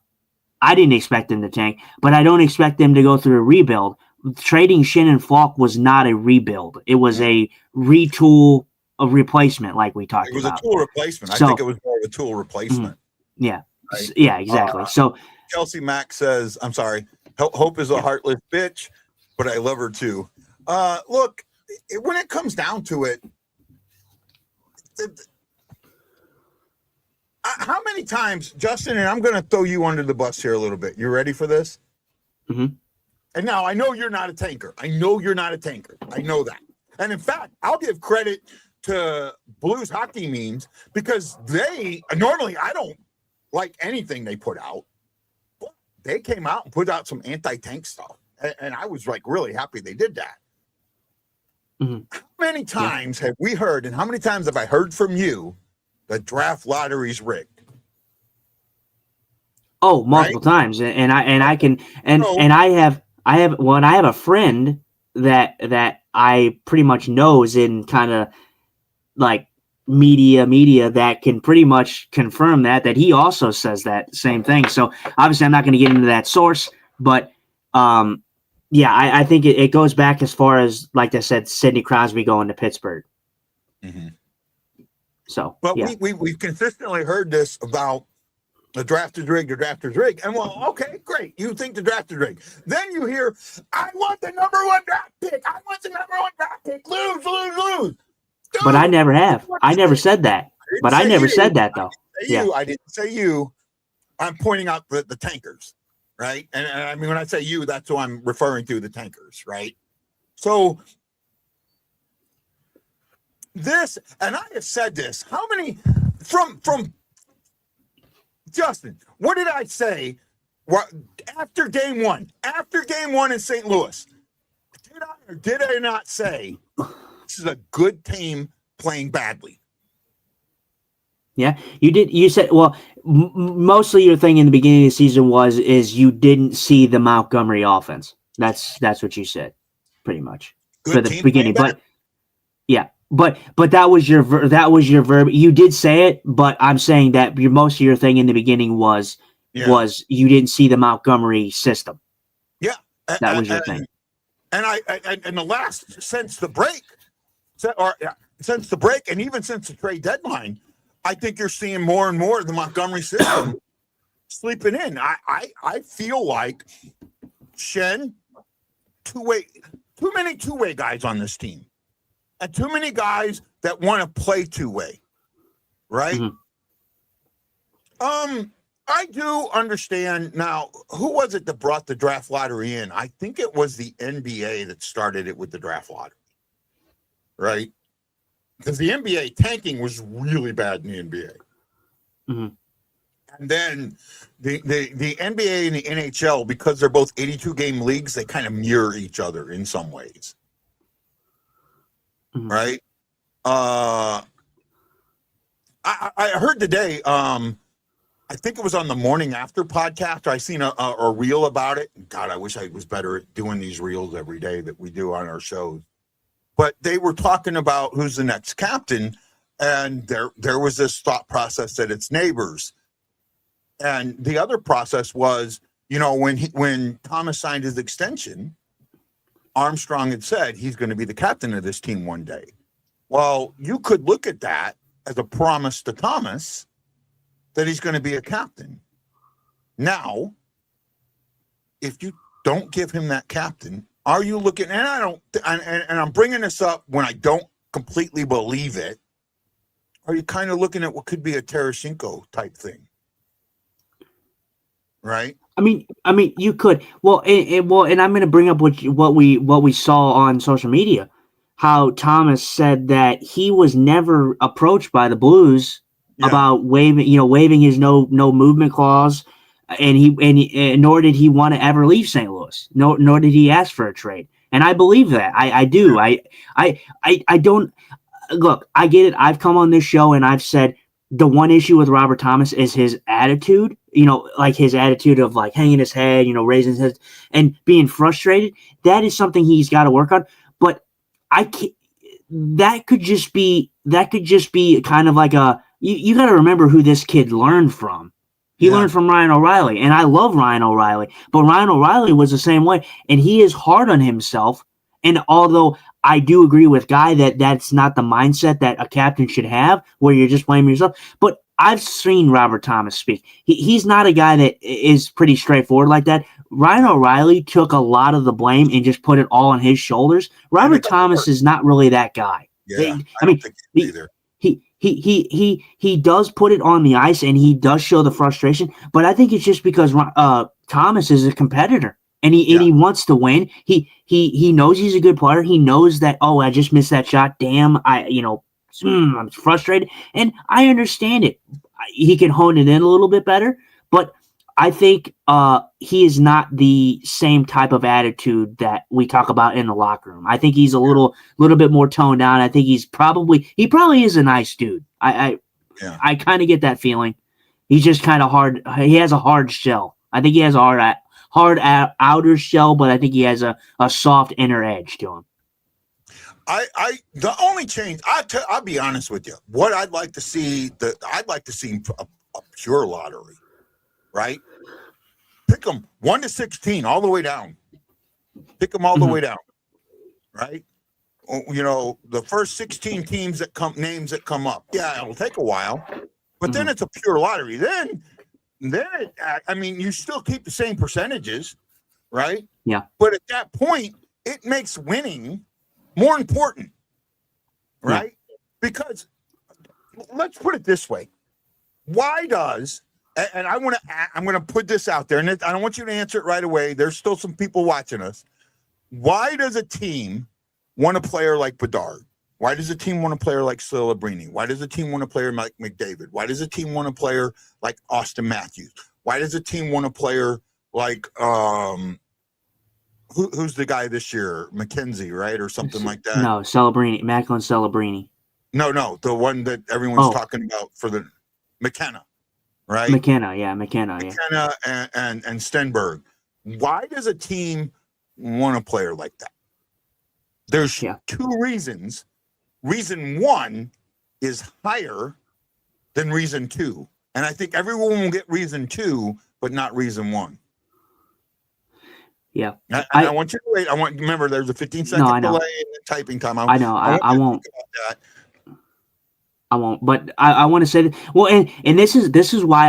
didn't expect them to tank, but I don't expect them to go through a rebuild. Trading Shin and Falk was not a rebuild. It was a retool, a replacement, like we talked about. It was a tool replacement. I think it was more of a tool replacement. Yeah. Right? Yeah, exactly. So Kelsey Mack says, I'm sorry, Hope is a heartless bitch, but I love her too. Look, when it comes down to it, how many times, Justin, and I'm going to throw you under the bus here a little bit. You ready for this? Mm-hmm. And now I know you're not a tanker. I know that. And in fact, I'll give credit to Blues hockey memes because normally I don't like anything they put out. But they came out and put out some anti-tank stuff. And I was like really happy they did that. Mm-hmm. How many times have we heard, and how many times have I heard from you, the draft lottery's rigged? Oh, multiple times. And I have a friend that I pretty much knows in kind of like media that can pretty much confirm that he also says that same thing. So obviously I'm not going to get into that source, but I think it goes back as far as, like I said, Sidney Crosby going to Pittsburgh. Mm-hmm. So, but we've consistently heard this about the draft is rigged, And well, okay, great. You think the draft is rigged. Then you hear, I want the number one draft pick. Lose. Dude, but I never have. I never said that. But I never said that, though. I didn't say you. I'm pointing out the tankers, right? And I mean, when I say you, that's who I'm referring to, the tankers, right? So this, and I have said this, how many from Justin, what did I say after game one in St. Louis? Did I or did I not say this is a good team playing badly? Yeah, you did. You said, well, mostly your thing in the beginning of the season is you didn't see the Montgomery offense. That's what you said, pretty much, Good for the team beginning. But Yeah, but that was your verb. You did say it, but I'm saying that most of your thing in the beginning was you didn't see the Montgomery system. Yeah, That was your thing. And and the last since the break, since the break, and even since the trade deadline, I think you're seeing more and more of the Montgomery system sleeping in. I feel like Shen, too many two-way guys on this team, and too many guys that want to play two-way, right? Mm-hmm. I do understand now. Who was it that brought the draft lottery in? I think it was the NBA that started it with the draft lottery, right? Because the NBA tanking was really bad in the NBA. Mm-hmm. And then the NBA and the NHL, because they're both 82-game leagues, they kind of mirror each other in some ways. Mm-hmm. Right? I heard today, I think it was on the Morning After podcast, I seen a reel about it. God, I wish I was better at doing these reels every day that we do on our shows. But they were talking about who's the next captain, and there was this thought process that it's Neighbors. And the other process was, when Thomas signed his extension, Armstrong had said he's going to be the captain of this team one day. Well, you could look at that as a promise to Thomas that he's going to be a captain. Now, if you don't give him that captain, are you looking? And I'm bringing this up when I don't completely believe it. Are you kind of looking at what could be a Tarasenko type thing? Right. I mean, you could. Well, and I'm going to bring up what we saw on social media, how Thomas said that he was never approached by the Blues about waiving his no movement clause, and nor did he want to ever leave St. Louis. Nor did he ask for a trade. And I believe that. I do. I don't look. I get it. I've come on this show and I've said the one issue with Robert Thomas is his attitude, like his attitude of like hanging his head, raising his head and being frustrated. That is something he's got to work on. But I can't, that could just be kind of like you got to remember who this kid learned from. He learned from Ryan O'Reilly, and I love Ryan O'Reilly, but Ryan O'Reilly was the same way, and he is hard on himself. And although I do agree with Guy that that's not the mindset that a captain should have, where you're just blaming yourself. But I've seen Robert Thomas speak. He's not a guy that is pretty straightforward like that. Ryan O'Reilly took a lot of the blame and just put it all on his shoulders. Robert Thomas is not really that guy. Yeah, I don't think either. He does put it on the ice and he does show the frustration, but I think it's just because Thomas is a competitor. And he wants to win. He knows he's a good player. He knows that, I just missed that shot. Damn, I'm frustrated. And I understand it. He can hone it in a little bit better. But I think he is not the same type of attitude that we talk about in the locker room. I think he's a little bit more toned down. I think he probably is a nice dude. I kind of get that feeling. He's just kind of hard. He has a hard shell. I think he has a hard outer shell, but I think he has a soft inner edge to him. The only change, I'll be honest with you. What I'd like to see, a pure lottery, right? Pick them 1 to 16 all the way down. Pick them all the way down, right? The first 16 names that come up. Yeah, it'll take a while, but then it's a pure lottery. Then you still keep the same percentages, right? Yeah. But at that point, it makes winning more important, right? Yeah. Because let's put it this way: why does? And I'm going to put this out there, and I don't want you to answer it right away. There's still some people watching us. Why does a team want a player like Bedard? Why does a team want a player like Celebrini? Why does a team want a player like McDavid? Why does a team want a player like Austin Matthews? Why does a team want a player like who's the guy this year? McKenzie, right? Or something like that? No, Celebrini, Macklin Celebrini. No, the one that everyone's talking about for the McKenna, right? McKenna, and Stenberg. Why does a team want a player like that? There's two reasons reason 1 is higher than reason 2. And I think everyone will get reason 2, but not reason 1. Yeah. I want you to wait. Remember, there's a 15-second delay in the typing time. I know. I won't. Think about that. I won't, but I want to say that. Well, and this is why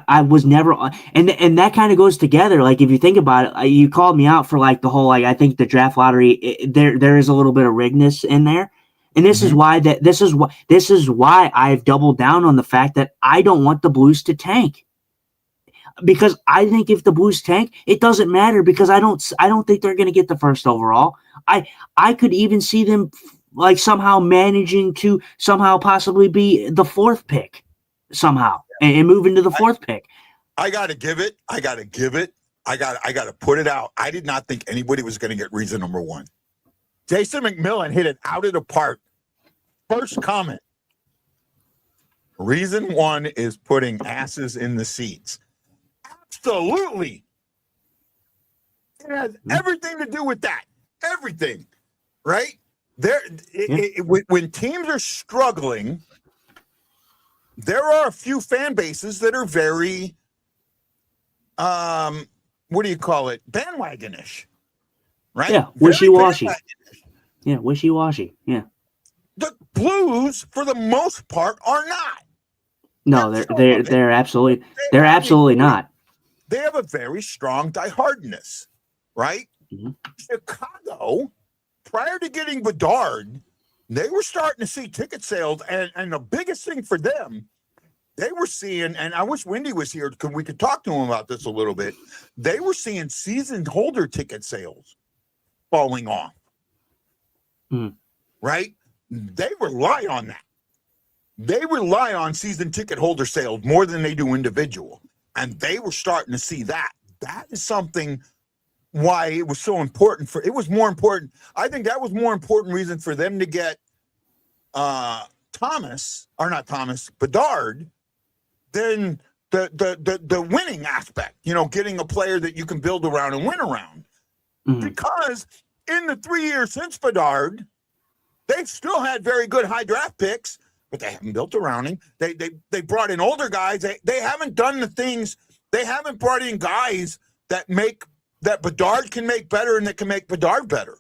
I was never, and that kind of goes together. Like, if you think about it, you called me out for like the whole, like, I think the draft lottery, there is a little bit of rigness in there. And this is why this is why I've doubled down on the fact that I don't want the Blues to tank. Because I think if the Blues tank, it doesn't matter, because I don't think they're going to get the first overall. I could even see them like somehow managing to somehow possibly be the 4th pick somehow and move into the 4th pick. I got to give it. I got to put it out. I did not think anybody was going to get reason number 1. Jason McMillan hit it out of the park. First comment. Reason 1 is putting asses in the seats. Absolutely. It has everything to do with that. Everything. Right? When teams are struggling, there are a few fan bases that are very, what do you call it? Bandwagonish. Right? Yeah, wishy-washy. Yeah, wishy-washy. Yeah. The Blues, for the most part, are not. No, they're absolutely not. They have a very strong diehardness, right? Mm-hmm. Chicago, prior to getting Bedard, they were starting to see ticket sales, and the biggest thing for them, they were seeing, and I wish Wendy was here because we could talk to him about this a little bit. They were seeing season holder ticket sales falling off, right? They rely on that. They rely on season ticket holder sales more than they do individual. And they were starting to see that. That is something why it was so important it was more important. I think that was more important reason for them to get Bedard than the winning aspect, getting a player that you can build around and win around. Mm-hmm. Because in the 3 years since Bedard, they've still had very good high draft picks, but they haven't built around him. They brought in older guys. They haven't done the things. They haven't brought in guys that Bedard can make better and that can make Bedard better.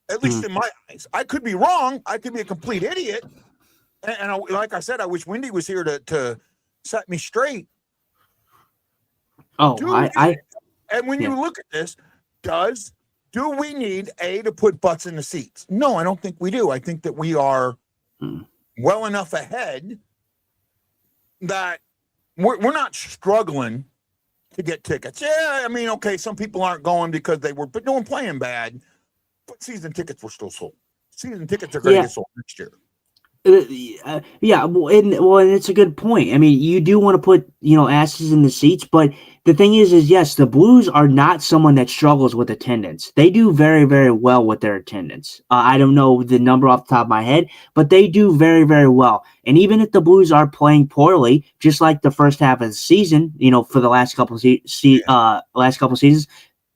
At least in my eyes. I could be wrong. I could be a complete idiot. And like I said, I wish Wendy was here to set me straight. Oh, and when you look at this, do we need to put butts in the seats? No, I don't think we do. I think that we are well enough ahead that we're not struggling to get tickets. Yeah, I mean, okay, some people aren't going because they were playing bad, but season tickets were still sold. Season tickets are going to get sold next year. Yeah, and it's a good point. I mean, you do want to put asses in the seats, but the thing is yes, the Blues are not someone that struggles with attendance. They do very, very well with their attendance. I don't know the number off the top of my head, but they do very, very well. And even if the Blues are playing poorly, just like the first half of the season, for the last couple of seasons,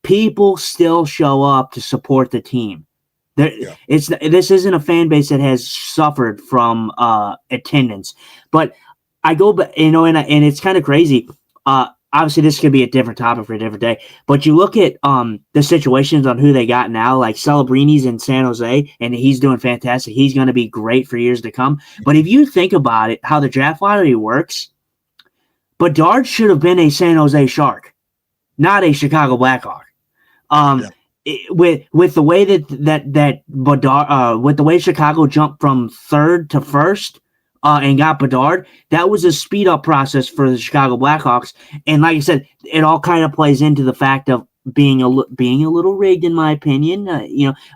people still show up to support the team. This isn't a fan base that has suffered from attendance, but I go back, and it's kind of crazy. Obviously, this could be a different topic for a different day, but you look at the situations on who they got now, like Celebrini's in San Jose, and he's doing fantastic. He's going to be great for years to come. But if you think about it, how the draft lottery works, Bedard should have been a San Jose Shark, not a Chicago Blackhawk. With the way that Bedard, with the way Chicago jumped from 3rd to 1st and got Bedard, that was a speed up process for the Chicago Blackhawks. And like I said, it all kind of plays into the fact of being a little rigged, in my opinion.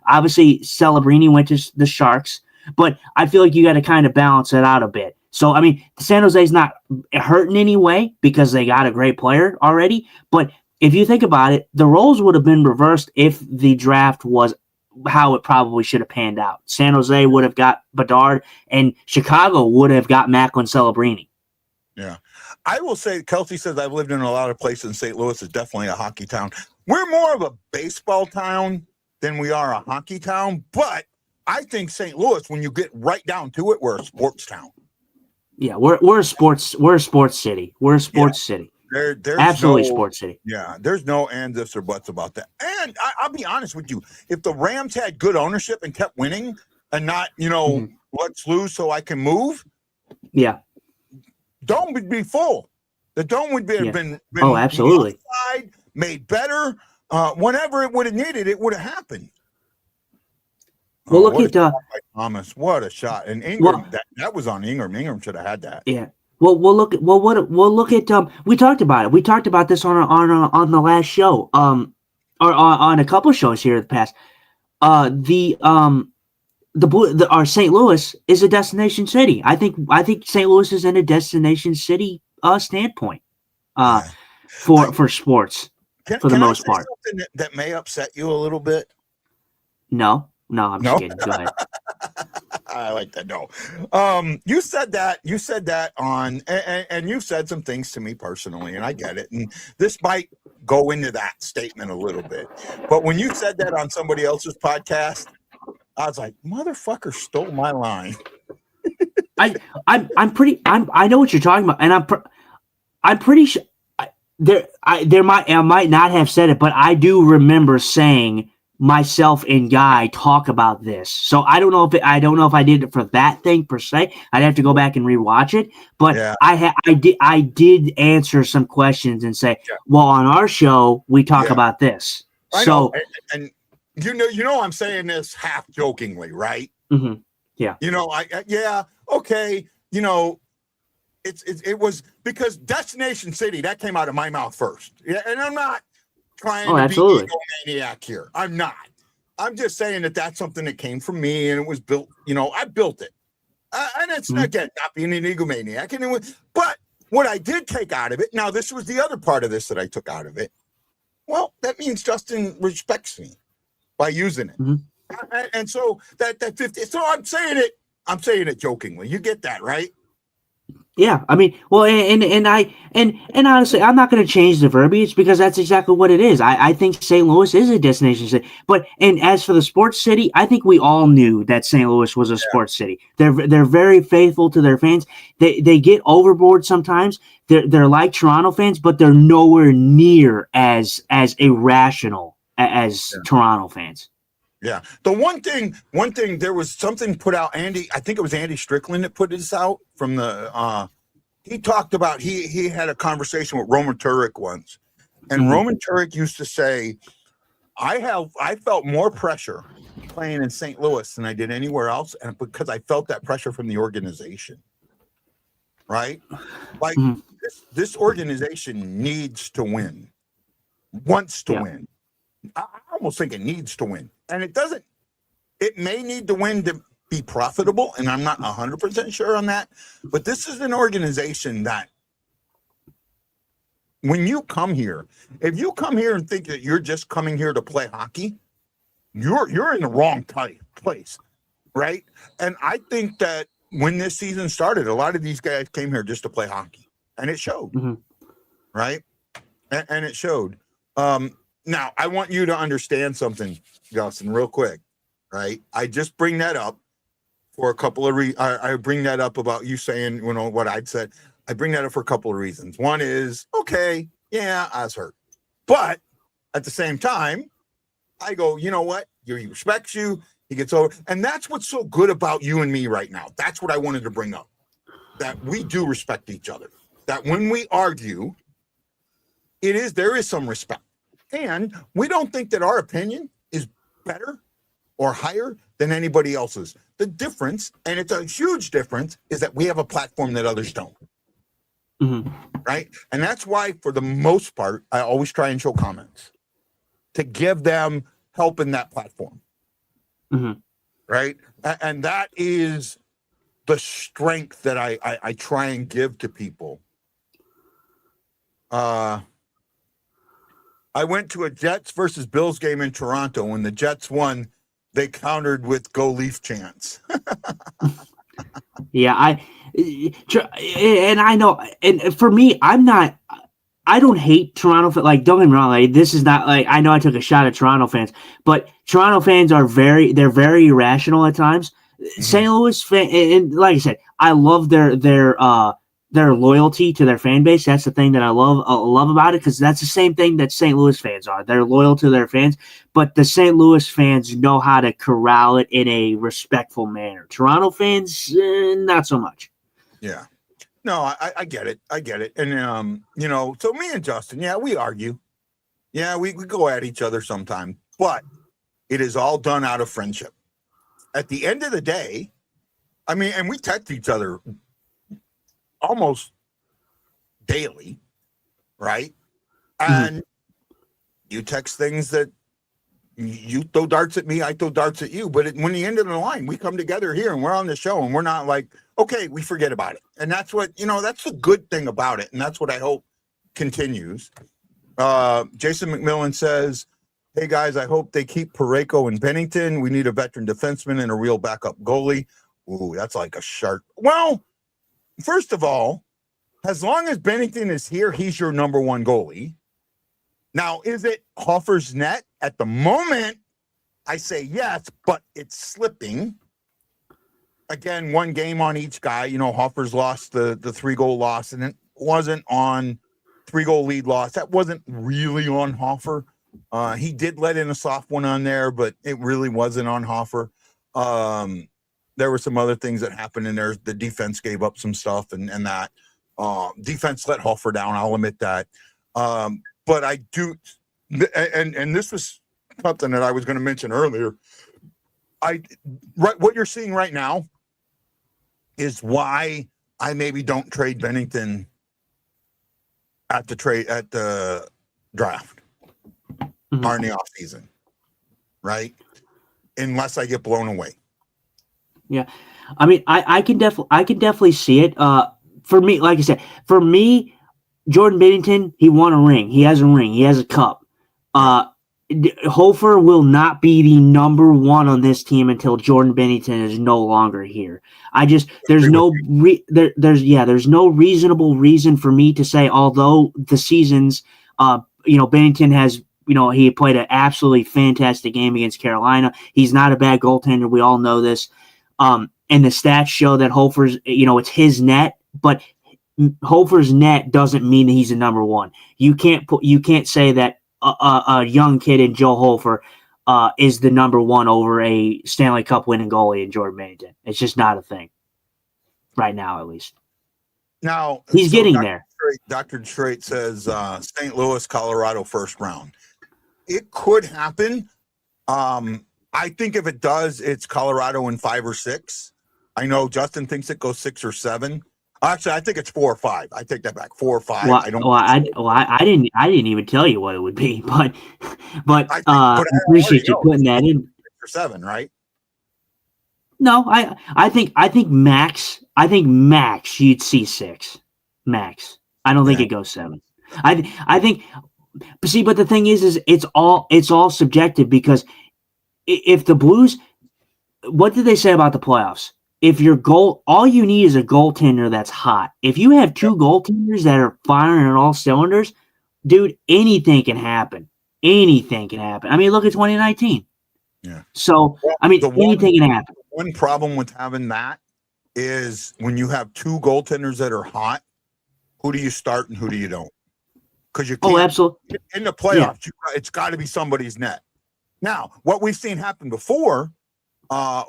Obviously Celebrini went to the Sharks, but I feel like you got to kind of balance it out a bit. So I mean, San Jose's not hurting anyway because they got a great player already, but if you think about it, the roles would have been reversed if the draft was how it probably should have panned out. San Jose would have got Bedard, and Chicago would have got Macklin Celebrini. Yeah. I will say, Kelsey says, I've lived in a lot of places, and St. Louis is definitely a hockey town. We're more of a baseball town than we are a hockey town, but I think St. Louis, when you get right down to it, we're a sports town. Yeah, we're a sports city. We're a sports city. There's Absolutely no, sports city. yeah, there's no ands, ifs, or buts about that. And I'll be honest with you, if the Rams had good ownership and kept winning and not, let's lose so I can move, Yeah. dome would be full. The dome would have been absolutely made better. Whenever it would have needed, it would have happened. Well, look at Thomas. What a shot! And Ingram, that was on Ingram. Ingram should have had that. Yeah. We'll look at we talked about it. We talked about this on the last show. Or on a couple shows here in the past. Our St. Louis is a destination city. I think St. Louis is in a destination city standpoint for sports for the most part. Something that may upset you a little bit. No, I'm just kidding. Go ahead. I like that. No, you said that on, and you said some things to me personally, and I get it. And this might go into that statement a little bit, but when you said that on somebody else's podcast, I was like, motherfucker stole my line. I know what you're talking about, and I'm pretty sure I might not have said it, but I do remember saying myself and Guy talk about this. So I don't know if I did it for that thing per se. I'd have to go back and rewatch it. But yeah. I did answer some questions and say, well, on our show we talk about this. I know. And you know, I'm saying this half jokingly, right? Mm-hmm. Yeah. Okay. It was because Destination City that came out of my mouth first. Yeah, and I'm not trying to be an egomaniac here. I'm not. I'm just saying that's something that came from me and it was built. I built it, and it's not being an egomaniac. But what I did take out of it. Now, this was the other part of this that I took out of it. Well, that means Justin respects me by using it, and so that 50. So I'm saying it jokingly. You get that, right? Yeah, I mean, well, and honestly, I'm not going to change the verbiage because that's exactly what it is. I think St. Louis is a destination city, and as for the sports city, I think we all knew that St. Louis was a sports city. They're very faithful to their fans. They get overboard sometimes. They're like Toronto fans, but they're nowhere near as irrational as Toronto fans. Yeah. The one thing, there was something put out, I think it was Andy Strickland that put this out from the, he talked about, he had a conversation with Roman Turek once. And Roman Turek used to say, I felt more pressure playing in St. Louis than I did anywhere else. And because I felt that pressure from the organization, right? Like this organization needs to win, wants to win. I almost think it needs to win. And it may need to win to be profitable. And I'm not 100% sure on that, but this is an organization that when you come here, if you come here and think that you're just coming here to play hockey, you're in the wrong place. Right. And I think that when this season started, a lot of these guys came here just to play hockey and it showed, right. And it showed, now, I want you to understand something, Justin, real quick, right? I just bring that up for a couple of I bring that up about you saying, what I'd said. I bring that up for a couple of reasons. One is, okay, yeah, I was hurt. But at the same time, I go, you know what? He respects you. He gets over. And that's what's so good about you and me right now. That's what I wanted to bring up, that we do respect each other. That when we argue, there is some respect. And we don't think that our opinion is better or higher than anybody else's. The difference, and it's a huge difference, is that we have a platform that others don't. Right? And that's why, for the most part, I always try and show comments to give them help in that platform. Right? And that is the strength that I try and give to people. I went to a Jets versus Bills game in Toronto. When the Jets won, they countered with "Go Leaf" chants. Yeah, and I know, and for me, I'm not I don't hate Toronto. Like, don't get me wrong. Like, this is not like I know I took a shot at Toronto fans, but Toronto fans are they're very irrational at times. St. Louis fan, and like I said, I love their loyalty to their fan base. That's the thing that I love about it, because that's the same thing that St. Louis fans are. They're loyal to their fans, but the St. Louis fans know how to corral it in a respectful manner. Toronto fans, not so much. Yeah. No, I get it. I get it. And, so me and Justin, yeah, we argue. Yeah, we go at each other sometimes, but it is all done out of friendship. At the end of the day, I mean, and we text each other almost daily, right? And you text things that you throw darts at me, I throw darts at you. But when the end of the line, we come together here and we're on the show and we're not like, okay, we forget about it. And that's what, that's the good thing about it. And that's what I hope continues. Jason McMillan says, hey guys, I hope they keep Parayko and Bennington. We need a veteran defenseman and a real backup goalie. Ooh, that's like a shark. Well, first of all, as long as Bennington is here, he's your number one goalie. Now, is it Hoffer's net? At the moment, I say yes, but it's slipping. Again, one game on each guy. Hoffer's lost the 3-goal loss, and it wasn't on 3-goal lead loss. That wasn't really on Hoffer. He did let in a soft one on there, but it really wasn't on Hoffer. There were some other things that happened in there. The defense gave up some stuff, and that defense let Hoffer down. I'll admit that. But I do, and this was something that I was going to mention earlier. What you're seeing right now is why I maybe don't trade Bennington at the draft or in the offseason, right? Unless I get blown away. Yeah, I mean, I can definitely see it. For me, like I said, Jordan Binnington, he won a ring. He has a ring. He has a cup. Hofer will not be the number one on this team until Jordan Binnington is no longer here. There's no reasonable reason for me to say, although the seasons, Binnington has, he played an absolutely fantastic game against Carolina. He's not a bad goaltender. We all know this. And the stats show that Hofer's, it's his net, but Hofer's net doesn't mean that he's the number one. You can't say that a young kid in Joe Hofer is the number one over a Stanley Cup winning goalie in Jordan Binnington. It's just not a thing right now, at least. Now he's getting there. Dr. Detroit says St. Louis, Colorado, first round. It could happen. I think if it does, it's Colorado in 5 or 6. I know Justin thinks it goes 6 or 7. Actually, I think it's 4 or 5. I take that back. 4 or 5. Well, I didn't even tell you what it would be, but I appreciate you putting that in. 6 or 7, right? No, I think max you'd see 6. Max. I don't think it goes 7. I think. But the thing is it's all subjective, because if the Blues, what did they say about the playoffs? If your goal, all you need is a goaltender that's hot. If you have 2 goaltenders that are firing on all cylinders, dude, anything can happen. Anything can happen. I mean, look at 2019. Yeah. So, I mean, anything can happen. One problem with having that is when you have 2 goaltenders that are hot, who do you start and who do you don't? Because you can't. Oh, absolutely. In the playoffs, it's got to be somebody's net. Now, what we've seen happen before,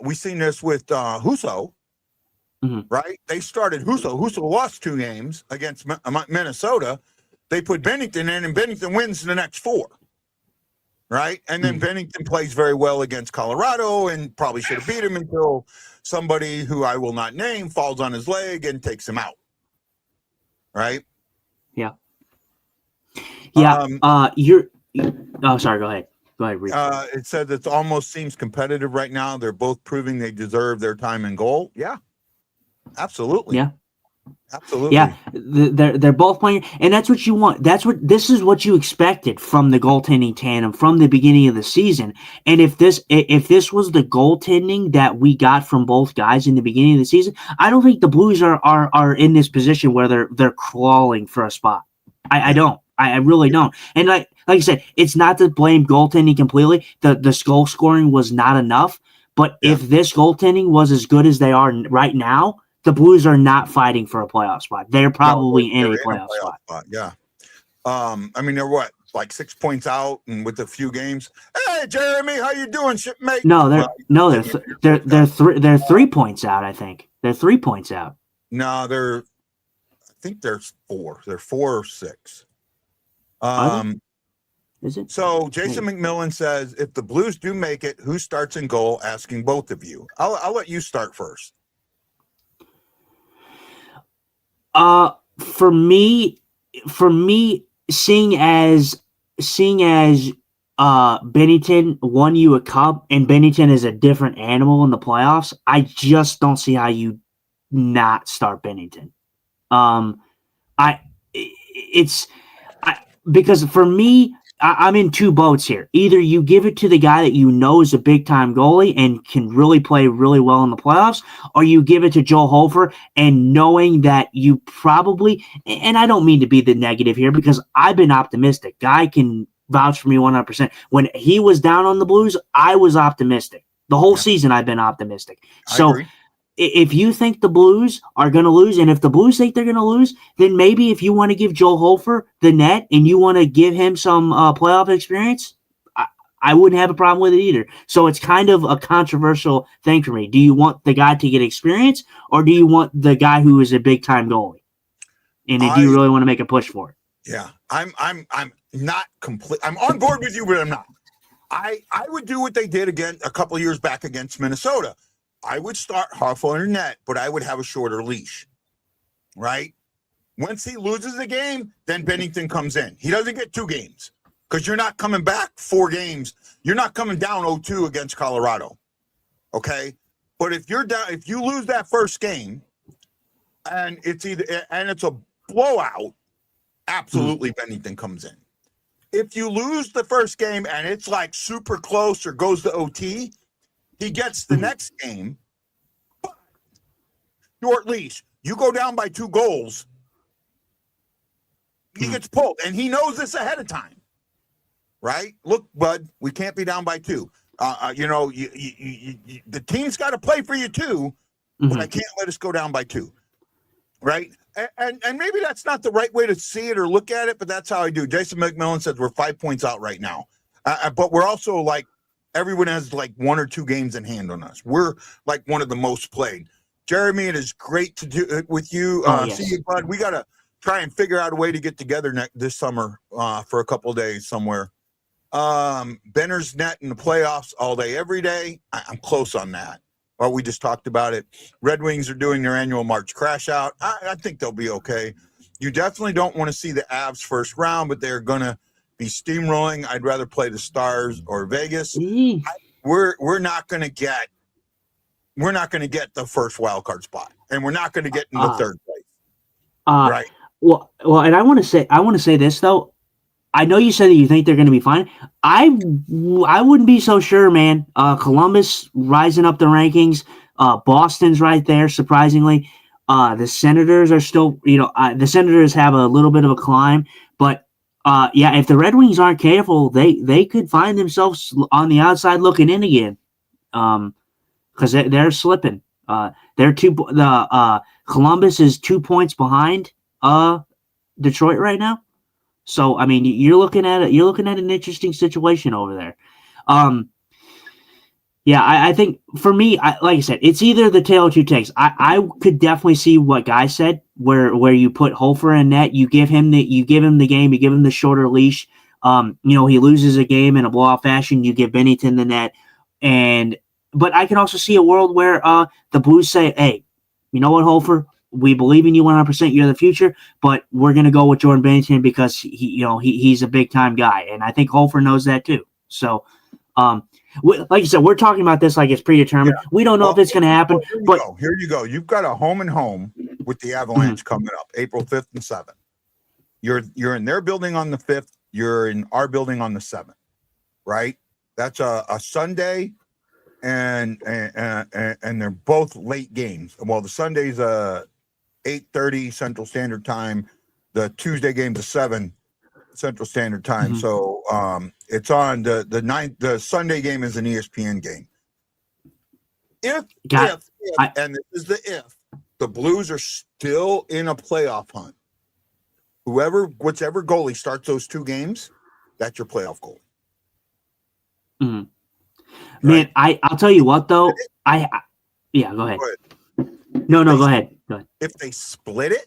we've seen this with Husso, right? They started Husso. Husso lost 2 games against Minnesota. They put Bennington in, and Bennington wins the next 4, right? And then Bennington plays very well against Colorado and probably should have beat him until somebody who I will not name falls on his leg and takes him out, right? Yeah. Yeah. Sorry. Go ahead. Reed. It said it almost seems competitive right now. They're both proving they deserve their time in goal. Yeah, absolutely. Yeah, absolutely. Yeah, they're both playing, and that's what you want. This is what you expected from the goaltending tandem from the beginning of the season. And if this was the goaltending that we got from both guys in the beginning of the season, I don't think the Blues are in this position where they're crawling for a spot. I don't. I really don't. And like I said, it's not to blame goaltending completely. The goal scoring was not enough. But if this goaltending was as good as they are right now, the Blues are not fighting for a playoff spot. They're probably in a playoff spot. Yeah. I mean, they're what, like 6 points out, and with a few games. Hey, Jeremy, how you doing, shipmate? They're 3 points out. I think they're 3 points out. No, I think there's 4. They're 4 or 6. Is it? So Jason McMillan says, if the Blues do make it, who starts in goal? Asking both of you. I'll let you start first. For me, seeing as Bennington won you a cup, and Bennington is a different animal in the playoffs, I just don't see how you not start Bennington. Because for me, I'm in two boats here. Either you give it to the guy that you know is a big-time goalie and can really play really well in the playoffs, or you give it to Joel Hofer and knowing that you probably – and I don't mean to be the negative here because I've been optimistic. Guy can vouch for me 100%. When he was down on the Blues, I was optimistic. The whole season I've been optimistic. So if you think the Blues are going to lose, and if the Blues think they're going to lose, then maybe if you want to give Joel Hofer the net and you want to give him some playoff experience, I wouldn't have a problem with it either. So it's kind of a controversial thing for me. Do you want the guy to get experience, or do you want the guy who is a big-time goalie? And do you really want to make a push for it? Yeah, I'm not complete. I'm on board with you, but I'm not. I would do what they did again a couple of years back against Minnesota. I would start Hoffel in net, but I would have a shorter leash, right? Once he loses a game, then Bennington comes in. He doesn't get 2 games because you're not coming back 4 games. You're not coming down 0-2 against Colorado, okay? But if you lose that first game, and it's a blowout, absolutely Bennington comes in. If you lose the first game and it's like super close or goes to OT, he gets the next game, but short leash. You go down by 2 goals, he gets pulled, and he knows this ahead of time, right? Look, bud, we can't be down by 2. The team's got to play for you too, but I can't let us go down by 2, right? And maybe that's not the right way to see it or look at it, but that's how I do. Jason McMillan says we're 5 points out right now, but we're also like, everyone has like 1 or 2 games in hand on us. We're like one of the most played. Jeremy, it is great to do it with you. See you, bud. We got to try and figure out a way to get together this summer for a couple of days somewhere. Benner's net in the playoffs all day, every day. I'm close on that. Well, we just talked about it. Red Wings are doing their annual March crash out. I think they'll be okay. You definitely don't want to see the Avs first round, but they're going to be steamrolling. I'd rather play the Stars or Vegas. We're not going to get the first wild card spot, and we're not going to get in the third place. Right. Well, and I want to say this though. I know you said that you think they're going to be fine. I wouldn't be so sure, man. Columbus rising up the rankings. Boston's right there, surprisingly. The Senators are still, the Senators have a little bit of a climb, but if the Red Wings aren't careful, they could find themselves on the outside looking in again, because they're slipping. Columbus is 2 points behind Detroit right now. So I mean, you're looking at an interesting situation over there. I think for me, like I said, it's either the tale of 2 takes. I could definitely see what Guy said, where you put Hofer in net, you give him the game, you give him the shorter leash. He loses a game in a blowout fashion, you give Bennington the net, but I can also see a world where the Blues say, "Hey, you know what, Hofer? We believe in you 100%. You're the future, but we're going to go with Jordan Bennington because he's a big time guy." And I think Hofer knows that too. So, like you said, we're talking about this like it's predetermined. Yeah. We don't know if it's going to happen. Here you go. You've got a home and home with the Avalanche coming up April 5th and 7th. You're in their building on the 5th. You're in our building on the 7th, right? That's a Sunday, and they're both late games. Well, the Sunday's 8:30 Central Standard Time. The Tuesday game's a 7. Central Standard Time. Mhm. So it's on the Sunday game is an ESPN game. If and this is the if the Blues are still in a playoff hunt, whichever goalie starts those two games, that's your playoff goal. Mhm. Right? Man, I'll tell you what though. Yeah, go ahead. Go ahead. No, go ahead. Go ahead. If they split it,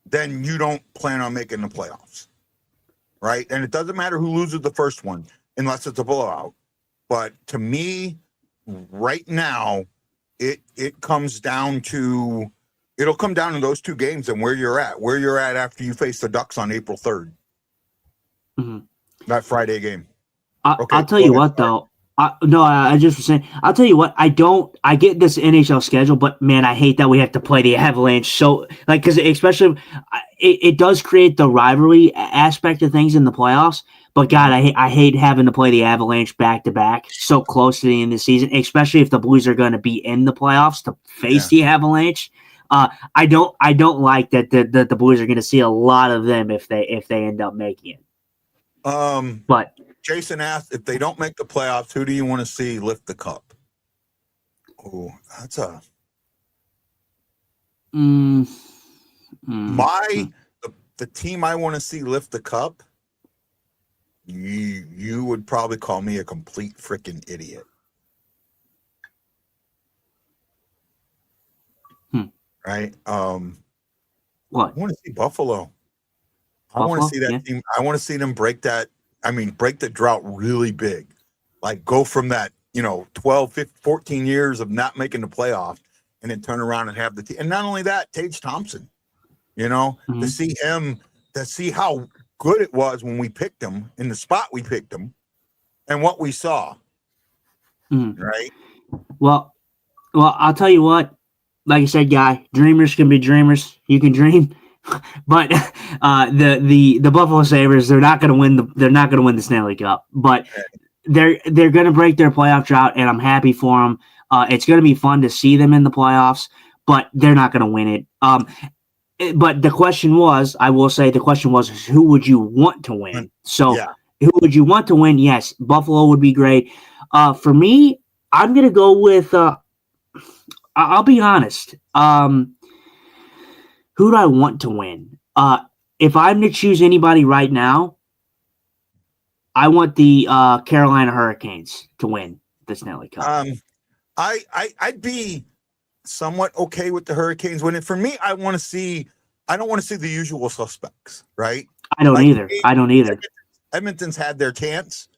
then you don't plan on making the playoffs. Right? And it doesn't matter who loses the first one unless it's a blowout. But to me, right now, it'll come down to those two games and where you're at after you face the Ducks on April 3rd. Mm-hmm. That Friday game. I'll tell you what though. I just was saying. I'll tell you what. I get this NHL schedule, but man, I hate that we have to play the Avalanche. So, like, because especially it does create the rivalry aspect of things in the playoffs. But God, I hate having to play the Avalanche back to back so close to the end of the season, especially if the Blues are going to be in the playoffs to face the Avalanche. I don't like that the Blues are going to see a lot of them if they end up making it. But Jason asked, if they don't make the playoffs, who do you want to see lift the cup? Oh, that's a the team I want to see lift the cup. You would probably call me a complete freaking idiot. Right? What? I want to see Buffalo. I want to see that team. I want to see them break that. I mean, break the drought really big. Like go from that, 12, 15, 14 years of not making the playoffs and then turn around and have the team. And not only that, Tage Thompson, to see him, to see how good it was when we picked him in the spot we picked him and what we saw. Right? Well, I'll tell you what, like I said, Guy, dreamers can be dreamers. You can dream. But the Buffalo Sabres, they're not going to win the Stanley Cup, but they're going to break their playoff drought, and I'm happy for them. It's going to be fun to see them in the playoffs, but they're not going to win it. But the question was, who would you want to win? So who would you want to win? Yes, Buffalo would be great. For me, I'm going to go with. I'll be honest. Who do I want to win? If I'm to choose anybody right now, I want the Carolina Hurricanes to win the Stanley Cup. I'd be somewhat okay with the Hurricanes winning. For me, I don't want to see the usual suspects, right? I don't either. Edmonton's had their chance.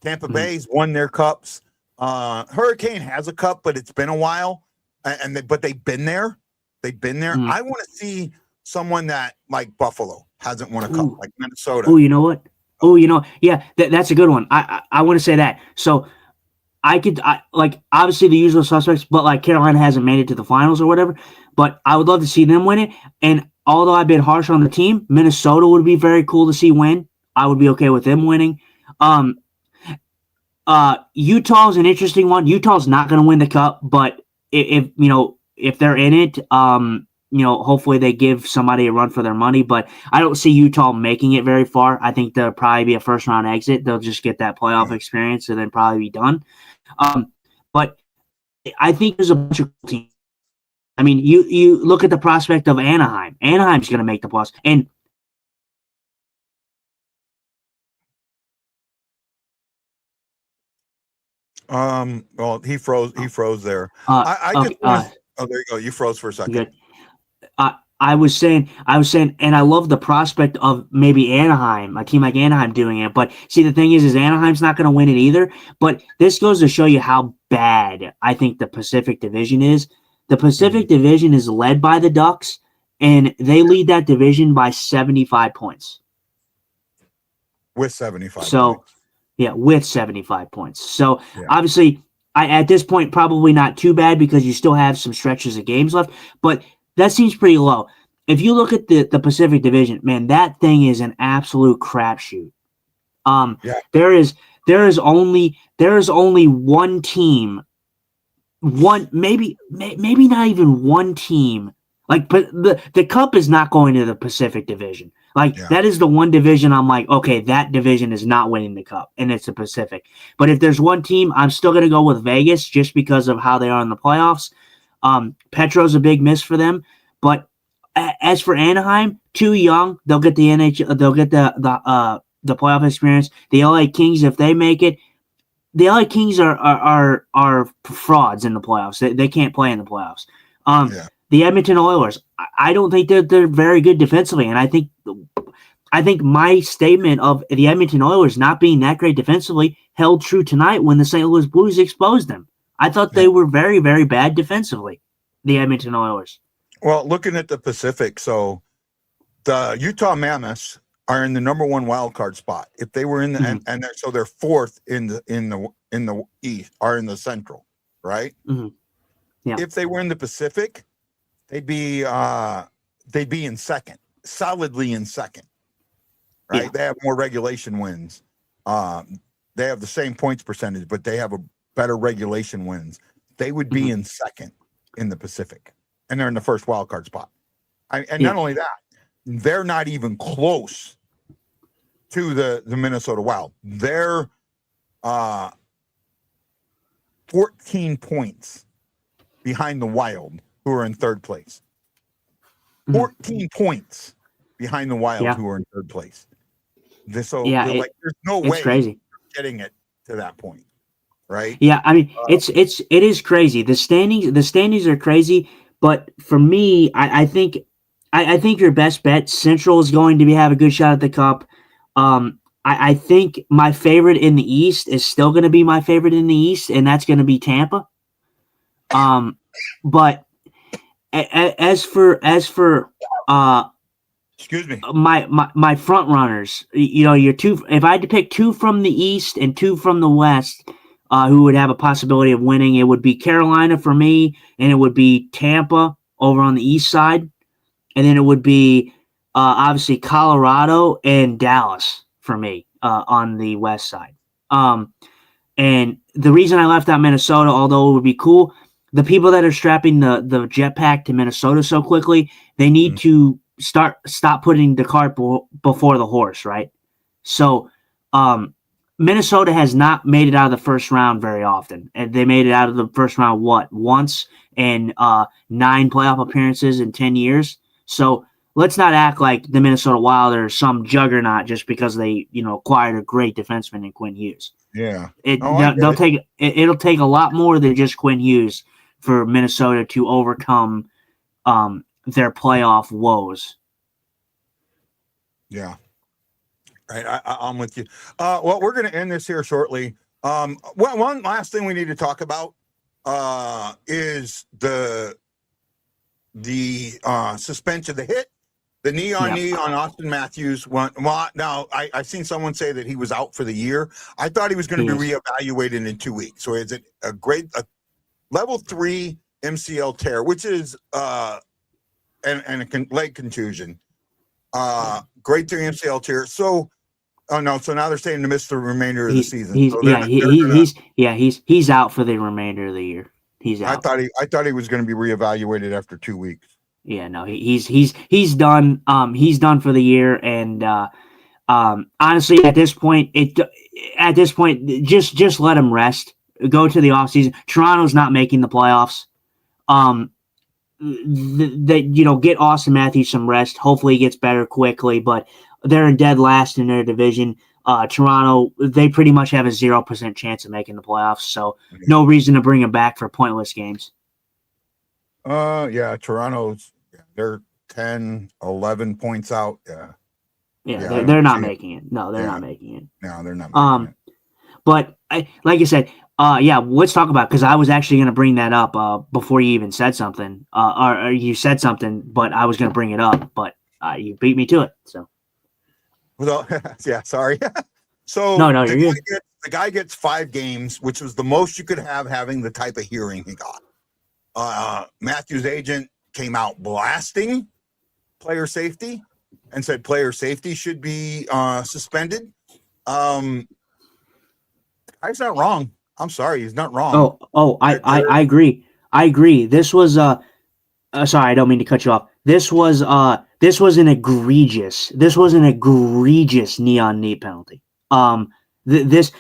Tampa Bay's won their cups. Hurricane has a cup, but it's been a while, but they've been there. They've been there. I want to see someone that, like Buffalo, hasn't won a cup, like Minnesota. Oh, you know what? Yeah, that's a good one. I want to say that. So obviously the usual suspects, but like Carolina hasn't made it to the finals or whatever. But I would love to see them win it. And although I've been harsh on the team, Minnesota would be very cool to see win. I would be okay with them winning. Utah's an interesting one. Utah's not going to win the cup, but if they're in it, hopefully they give somebody a run for their money, but I don't see Utah making it very far. I think they'll probably be a first round exit. They'll just get that playoff experience and then probably be done. But I think there's a bunch of teams. I mean, you look at the prospect of Anaheim. Anaheim's going to make the playoffs. And well, he froze there. Oh, there you go. You froze for a second. Good. I was saying, and I love the prospect of maybe Anaheim, a team like Anaheim doing it. But see, the thing is Anaheim's not going to win it either. But this goes to show you how bad I think the Pacific Division is. The Pacific Division is led by the Ducks, and they lead that division by 75 points. With 75 points. Yeah, with 75 points. So, obviously, at this point, probably not too bad because you still have some stretches of games left, but that seems pretty low. If you look at the Pacific Division, man, that thing is an absolute crapshoot. There is only one team, maybe not even one team. Like, but the Cup is not going to the Pacific Division. Like Yeah. that is the one division I'm like, okay, that division is not winning the cup, and it's the Pacific. But if there's one team, I'm still going to go with Vegas just because of how they are in the playoffs. Petro's a big miss for them, but as for Anaheim, too young. They'll get the NHL. They'll get the playoff experience. The LA Kings, if they make it, the LA Kings are frauds in the playoffs. They can't play in the playoffs. Yeah. The Edmonton Oilers, I don't think they're very good defensively, and I think my statement of the Edmonton Oilers not being that great defensively held true tonight when the St. Louis Blues exposed them. I thought they were very, very bad defensively, the Edmonton Oilers. Well, looking at the Pacific, so the Utah Mammoths are in the number 1 wild card spot. If they were in the and so they're 4th in the East, are in the Central, right? Mm-hmm. Yeah. If they were in the Pacific, they'd be in second, solidly in second, right? Yeah. They have more regulation wins. They have the same points percentage, but they have a better regulation wins. They would be in second in the Pacific, and they're in the first wild card spot. Not only that, they're not even close to the Minnesota Wild. They're 14 points behind the Wild, who are in third place. 14 points behind the Wild, who are in third place. There's no way crazy getting it to that point, right? Yeah, I mean, it is crazy. The standings are crazy, but for me, I think your best bet, Central is going to have a good shot at the Cup. I think my favorite in the East is still going to be my favorite in the East, and that's going to be Tampa. But as for excuse me, my front runners, your two. If I had to pick 2 from the East and 2 from the West, who would have a possibility of winning, it would be Carolina for me, and it would be Tampa over on the East side, and then it would be obviously Colorado and Dallas for me on the West side. And the reason I left out Minnesota, although it would be cool, the people that are strapping the jetpack to Minnesota so quickly, they need to stop putting the cart before the horse, right? So Minnesota has not made it out of the first round very often. And they made it out of the first round, once in 9 playoff appearances in 10 years. So let's not act like the Minnesota Wild are some juggernaut just because they, acquired a great defenseman in Quinn Hughes. Yeah. It'll take a lot more than just Quinn Hughes for Minnesota to overcome their playoff woes. Yeah. Right. I'm with you. Well, we're going to end this here shortly. One last thing we need to talk about is the suspension, the hit, the knee on Austin Matthews. Well, now I've seen someone say that he was out for the year. I thought he was going to be reevaluated in 2 weeks. So it's a level 3 MCL tear, which is and a leg contusion. Grade 3 MCL tear. So now they're saying to miss the remainder of the season. He's out for the remainder of the year. He's out. I thought he was going to be reevaluated after 2 weeks. Yeah, no, he's done. He's done for the year, and honestly, at this point, just let him rest. Go to the offseason. Toronto's not making the playoffs. Get Austin Matthews some rest. Hopefully, he gets better quickly. But they're in dead last in their division. Toronto, they pretty much have a 0% chance of making the playoffs. So no reason to bring him back for pointless games. Toronto's they're 10, 11 points out. They're not making it. No, they're not making it. No, they're not making it. But like I said, let's talk about, because I was actually going to bring that up before you even said something, or you said something, but I was going to bring it up, but you beat me to it. So, well, sorry. So no, you're good. The guy gets 5 games, which was the most you could have having the type of hearing he got. Matthews' agent came out blasting player safety and said player safety should be suspended. Guy's not wrong. I'm sorry, he's not wrong. I agree. This was sorry, I don't mean to cut you off. This was an egregious knee on knee penalty. This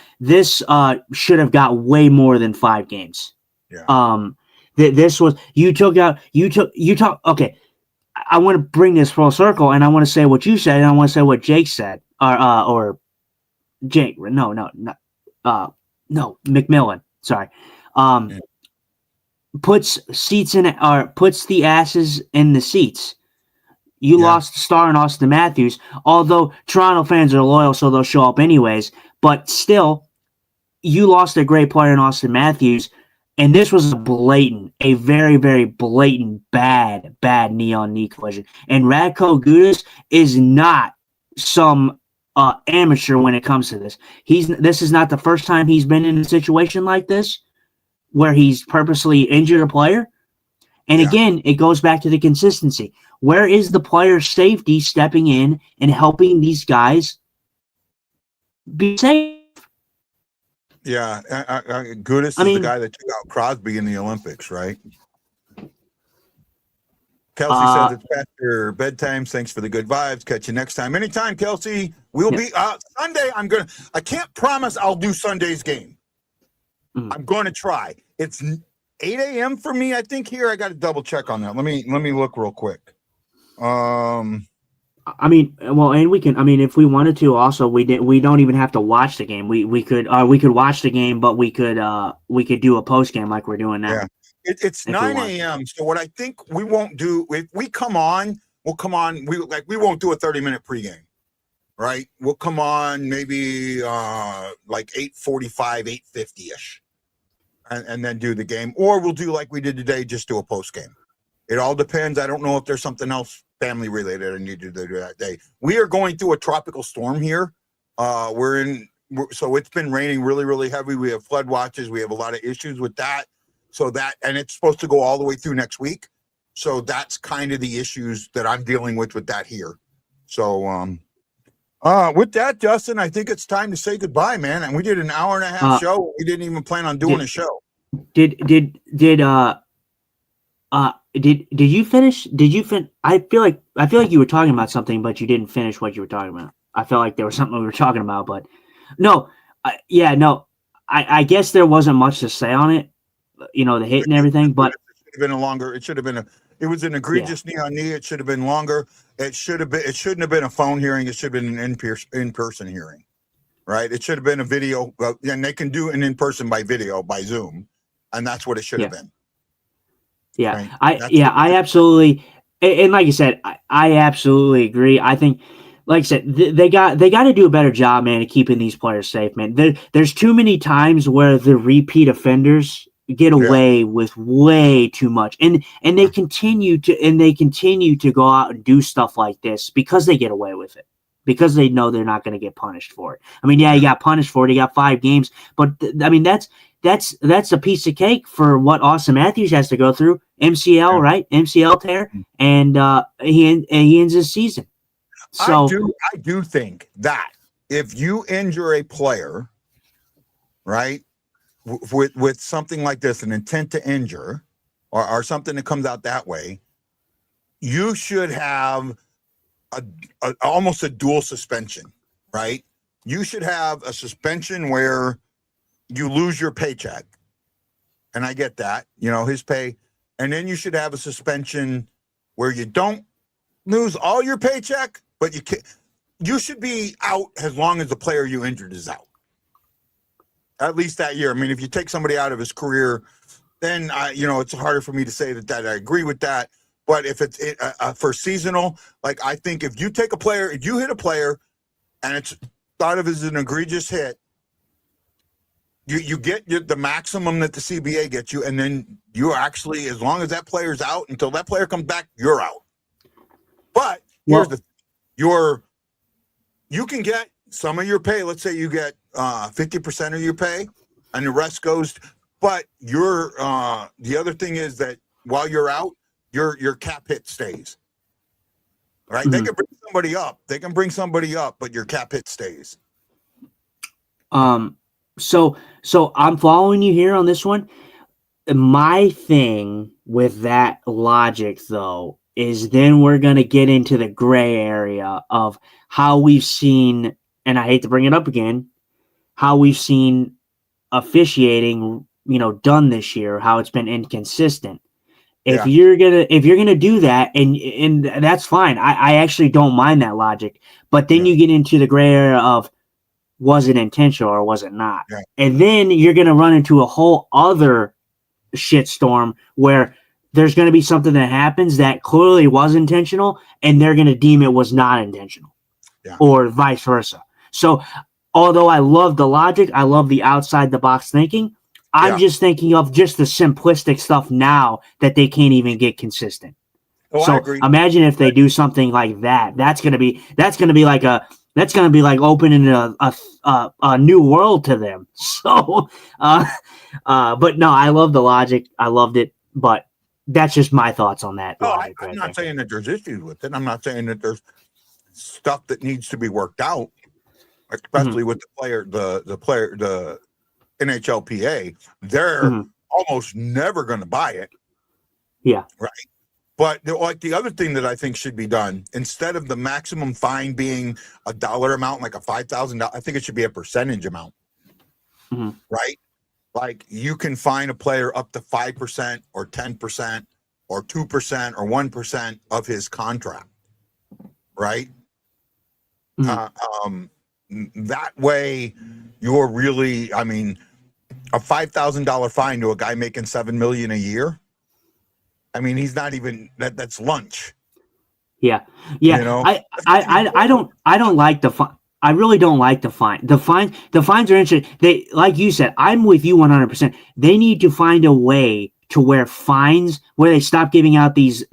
should have got way more than 5 games. Yeah. This was okay. I want to bring this full circle, and I want to say what you said, and I want to say what Jake said, or Jake. No, McMillan. Sorry. Puts the asses in the seats. You lost the star in Austin Matthews, although Toronto fans are loyal, so they'll show up anyways. But still, you lost a great player in Austin Matthews, and this was a very, very blatant, bad knee-on-knee collision. And Radko Gudas is not some amateur when it comes to this. This is not the first time he's been in a situation like this, where he's purposely injured a player. And again, it goes back to the consistency. Where is the player's safety stepping in and helping these guys be safe? Yeah. Gudis is the guy that took out Crosby in the Olympics, right? Kelsey says it's past your bedtime. Thanks for the good vibes. Catch you next time. Anytime, Kelsey. We'll be Sunday. I can't promise I'll do Sunday's game. I'm going to try. It's 8 a.m. for me, I think. Here, I got to double check on that. Let me look real quick. I mean, well, and we can. I mean, if we wanted to, also we don't even have to watch the game. We could watch the game, but we could do a post game like we're doing now. Yeah, it's 9 a.m. So what I think we won't do, if we come on, we'll come on. We won't do a 30-minute pregame, right? We'll come on maybe like 8:45, 8:50 ish. And then do the game, or we'll do like we did today, just do a post game. It all depends. I don't know if there's something else family related I need to do that day. We are going through a tropical storm here. So it's been raining really, really heavy. We have flood watches. We have a lot of issues with that. And it's supposed to go all the way through next week. So that's kind of the issues that I'm dealing with that here. So with that, Justin, I think it's time to say goodbye, man. And we did an hour and a half show. We didn't even plan on doing a show. Did you finish? I feel like you were talking about something, but you didn't finish what you were talking about. I felt like there was something we were talking about, but no. I guess there wasn't much to say on it. The hit and everything, but it was an egregious knee on knee. It should have been longer. It shouldn't have been a phone hearing. It should have been an in-person hearing, right? It should have been a video, and they can do an in-person by video, by Zoom, and that's what it should have been. Yeah, right? I absolutely, and like you said, I absolutely agree. I think, like I said, they got to do a better job, man, of keeping these players safe, man. There's too many times where the repeat offenders get away with way too much, and they continue to go out and do stuff like this because they get away with it, because they know they're not going to get punished for it. I mean, he got punished for it. He got 5 games, but I mean that's a piece of cake for what Austin Matthews has to go through. MCL, right? MCL tear, and he ends his season. So I do think that if you injure a player, right, with something like this, an intent to injure, or something that comes out that way, you should have almost a dual suspension, right? You should have a suspension where you lose your paycheck, and I get that, his pay, and then you should have a suspension where you don't lose all your paycheck, but you should be out as long as the player you injured is out. At least that year. I mean, if you take somebody out of his career, then it's harder for me to say that I agree with that. But if it's for seasonal, like I think if you hit a player, and it's thought of as an egregious hit, you get the maximum that the CBA gets you, and then you actually, as long as that player's out, until that player comes back, you're out. But here's you can get some of your pay. Let's say you get 50% of your pay, and the rest goes. But the other thing is that while you're out, your cap hit stays. Right? Mm-hmm. They can bring somebody up. But your cap hit stays. So I'm following you here on this one. My thing with that logic, though, is then we're going to get into the gray area of how we've seen, and I hate to bring it up again, how we've seen officiating, done this year, how it's been inconsistent. If you're gonna do that, and that's fine. I actually don't mind that logic. But then you get into the gray area of, was it intentional or was it not? Yeah. And then you're gonna run into a whole other shitstorm where there's gonna be something that happens that clearly was intentional, and they're gonna deem it was not intentional, or vice versa. So, although I love the logic, I love the outside the box thinking. I'm just thinking of just the simplistic stuff now that they can't even get consistent. Oh, so I agree. Imagine if they do something like that. That's gonna be like opening a new world to them. So, but no, I love the logic. I loved it, but that's just my thoughts on that. I'm not saying that there's issues with it. I'm not saying that there's stuff that needs to be worked out, especially with the NHLPA. They're almost never going to buy it. Yeah. Right. But the other thing that I think should be done, instead of the maximum fine being a dollar amount, like a $5,000, I think it should be a percentage amount. Right. Like you can fine a player up to 5% or 10% or 2% or 1% of his contract. Right. That way you're really, a $5,000 fine to a guy making $7 million a year. He's not even that's lunch. Yeah. I don't like the fine. I really don't like the fine. The fines are interesting. They, like you said, I'm with you 100%. They need to find a way to where they stop giving out these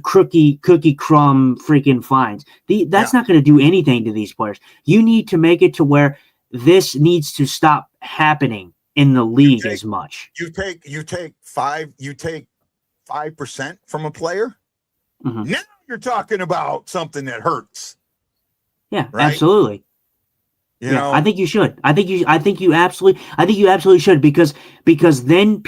cookie crumb freaking fines. That's not going to do anything to these players. You need to make it to where this needs to stop happening in the league as much. You take 5% from a player. Now you're talking about something that hurts. Yeah, right? Absolutely. I think you should. I think you absolutely should, because then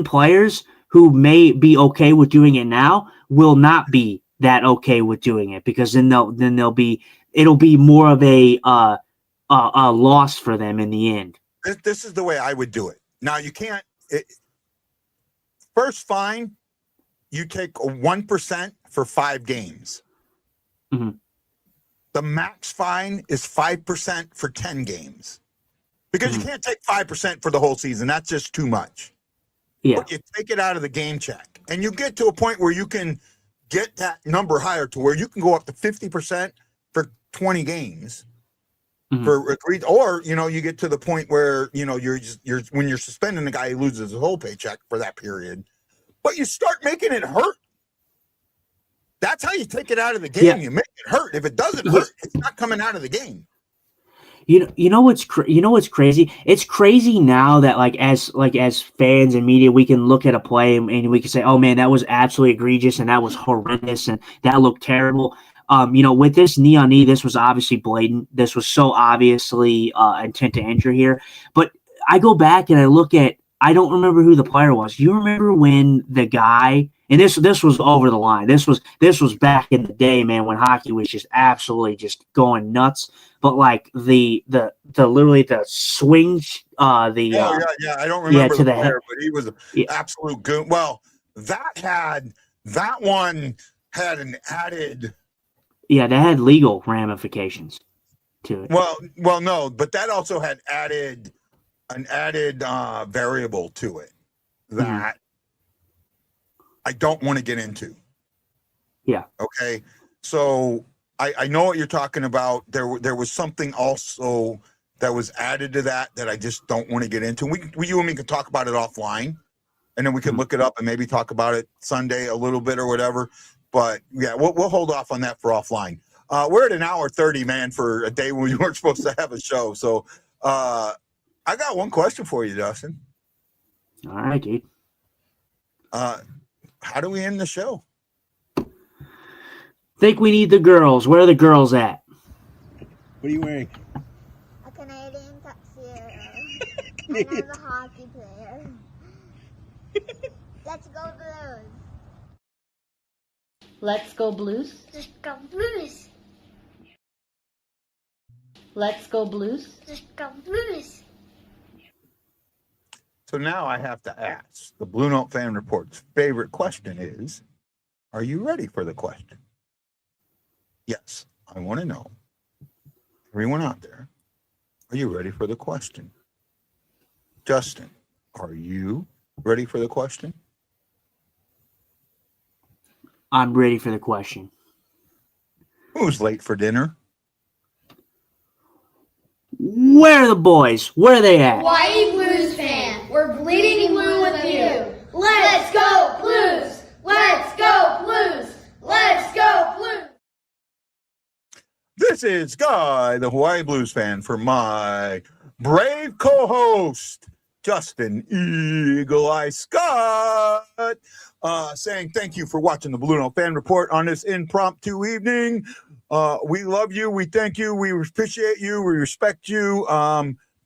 players who may be okay with doing it now will not be that okay with doing it, because then it'll be more of a loss for them in the end. This is the way I would do it. Now you can't. First fine, you take 1% for 5 games. The max fine is 5% for 10 games, because you can't take 5% for the whole season. That's just too much. Yeah. But you take it out of the game check, and you get to a point where you can get that number higher, to where you can go up to 50% for 20 games. For agreed, or you get to the point where you're when you're suspending the guy, he loses his whole paycheck for that period. But you start making it hurt. That's how you take it out of the game. Yeah. You make it hurt. If it doesn't hurt, it's not coming out of the game. You know what's crazy? It's crazy now that as fans and media, we can look at a play and we can say, "Oh man, that was absolutely egregious and that was horrendous and that looked terrible." With this knee on knee, this was obviously blatant. This was so obviously intent to injure here. But I go back and I look at, I don't remember who the player was. You remember when the guy, and this was over the line. This was back in the day, man, when hockey was just absolutely just going nuts. But like the literally the swing, I don't remember the player, but he was an absolute goon. Well, that one had an added. Yeah, that had legal ramifications to it. Well, no, but that also had an added variable to it that I don't want to get into. Yeah. Okay. So I know what you're talking about. There was something also that was added to that I just don't want to get into. You and me can talk about it offline, and then we can look it up and maybe talk about it Sunday a little bit or whatever. But yeah, we'll hold off on that for offline. We're at an hour 30, man, for a day when we weren't supposed to have a show. So I got one question for you, Dustin. All right, dude. How do we end the show? Think we need the girls. Where are the girls at? What are you wearing? A Canadian tuxedo. And I'm a hockey player. Let's go Blues. Let's go Blues. Let's go Blues. Let's go Blues. Let's go Blues. So now I have to ask, the Blue Note Fan Report's favorite question is, are you ready for the question? Yes, I want to know. Everyone out there, are you ready for the question? Justin, are you ready for the question? I'm ready for the question. Who's late for dinner? Where are the boys? Where are they at? Hawaii Blues fan, we're bleeding blue with you. Let's go Blues! Let's go Blues! Let's go Blues! This is Guy, the Hawaii Blues fan, for my brave co-host, Justin Eagle Eye Scott, saying thank you for watching the Blue Note Fan Report on this impromptu evening. We love you. We thank you. We appreciate you. We respect you.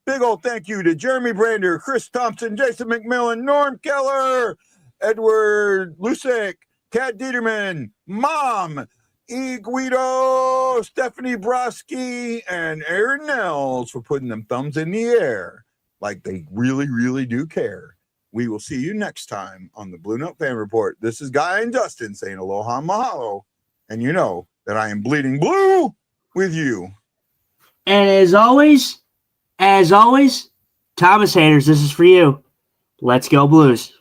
Big old thank you to Jeremy Brander, Chris Thompson, Jason McMillan, Norm Keller, Edward Lusick, Kat Dieterman, Mom, E. Guido, Stephanie Broski, and Aaron Nels for putting them thumbs in the air like they really, really do care. We will see you next time on the Blue Note Fan Report. This is Guy and Justin saying aloha and mahalo. And you know that I am bleeding blue with you. And as always, Thomas haters, this is for you. Let's go Blues.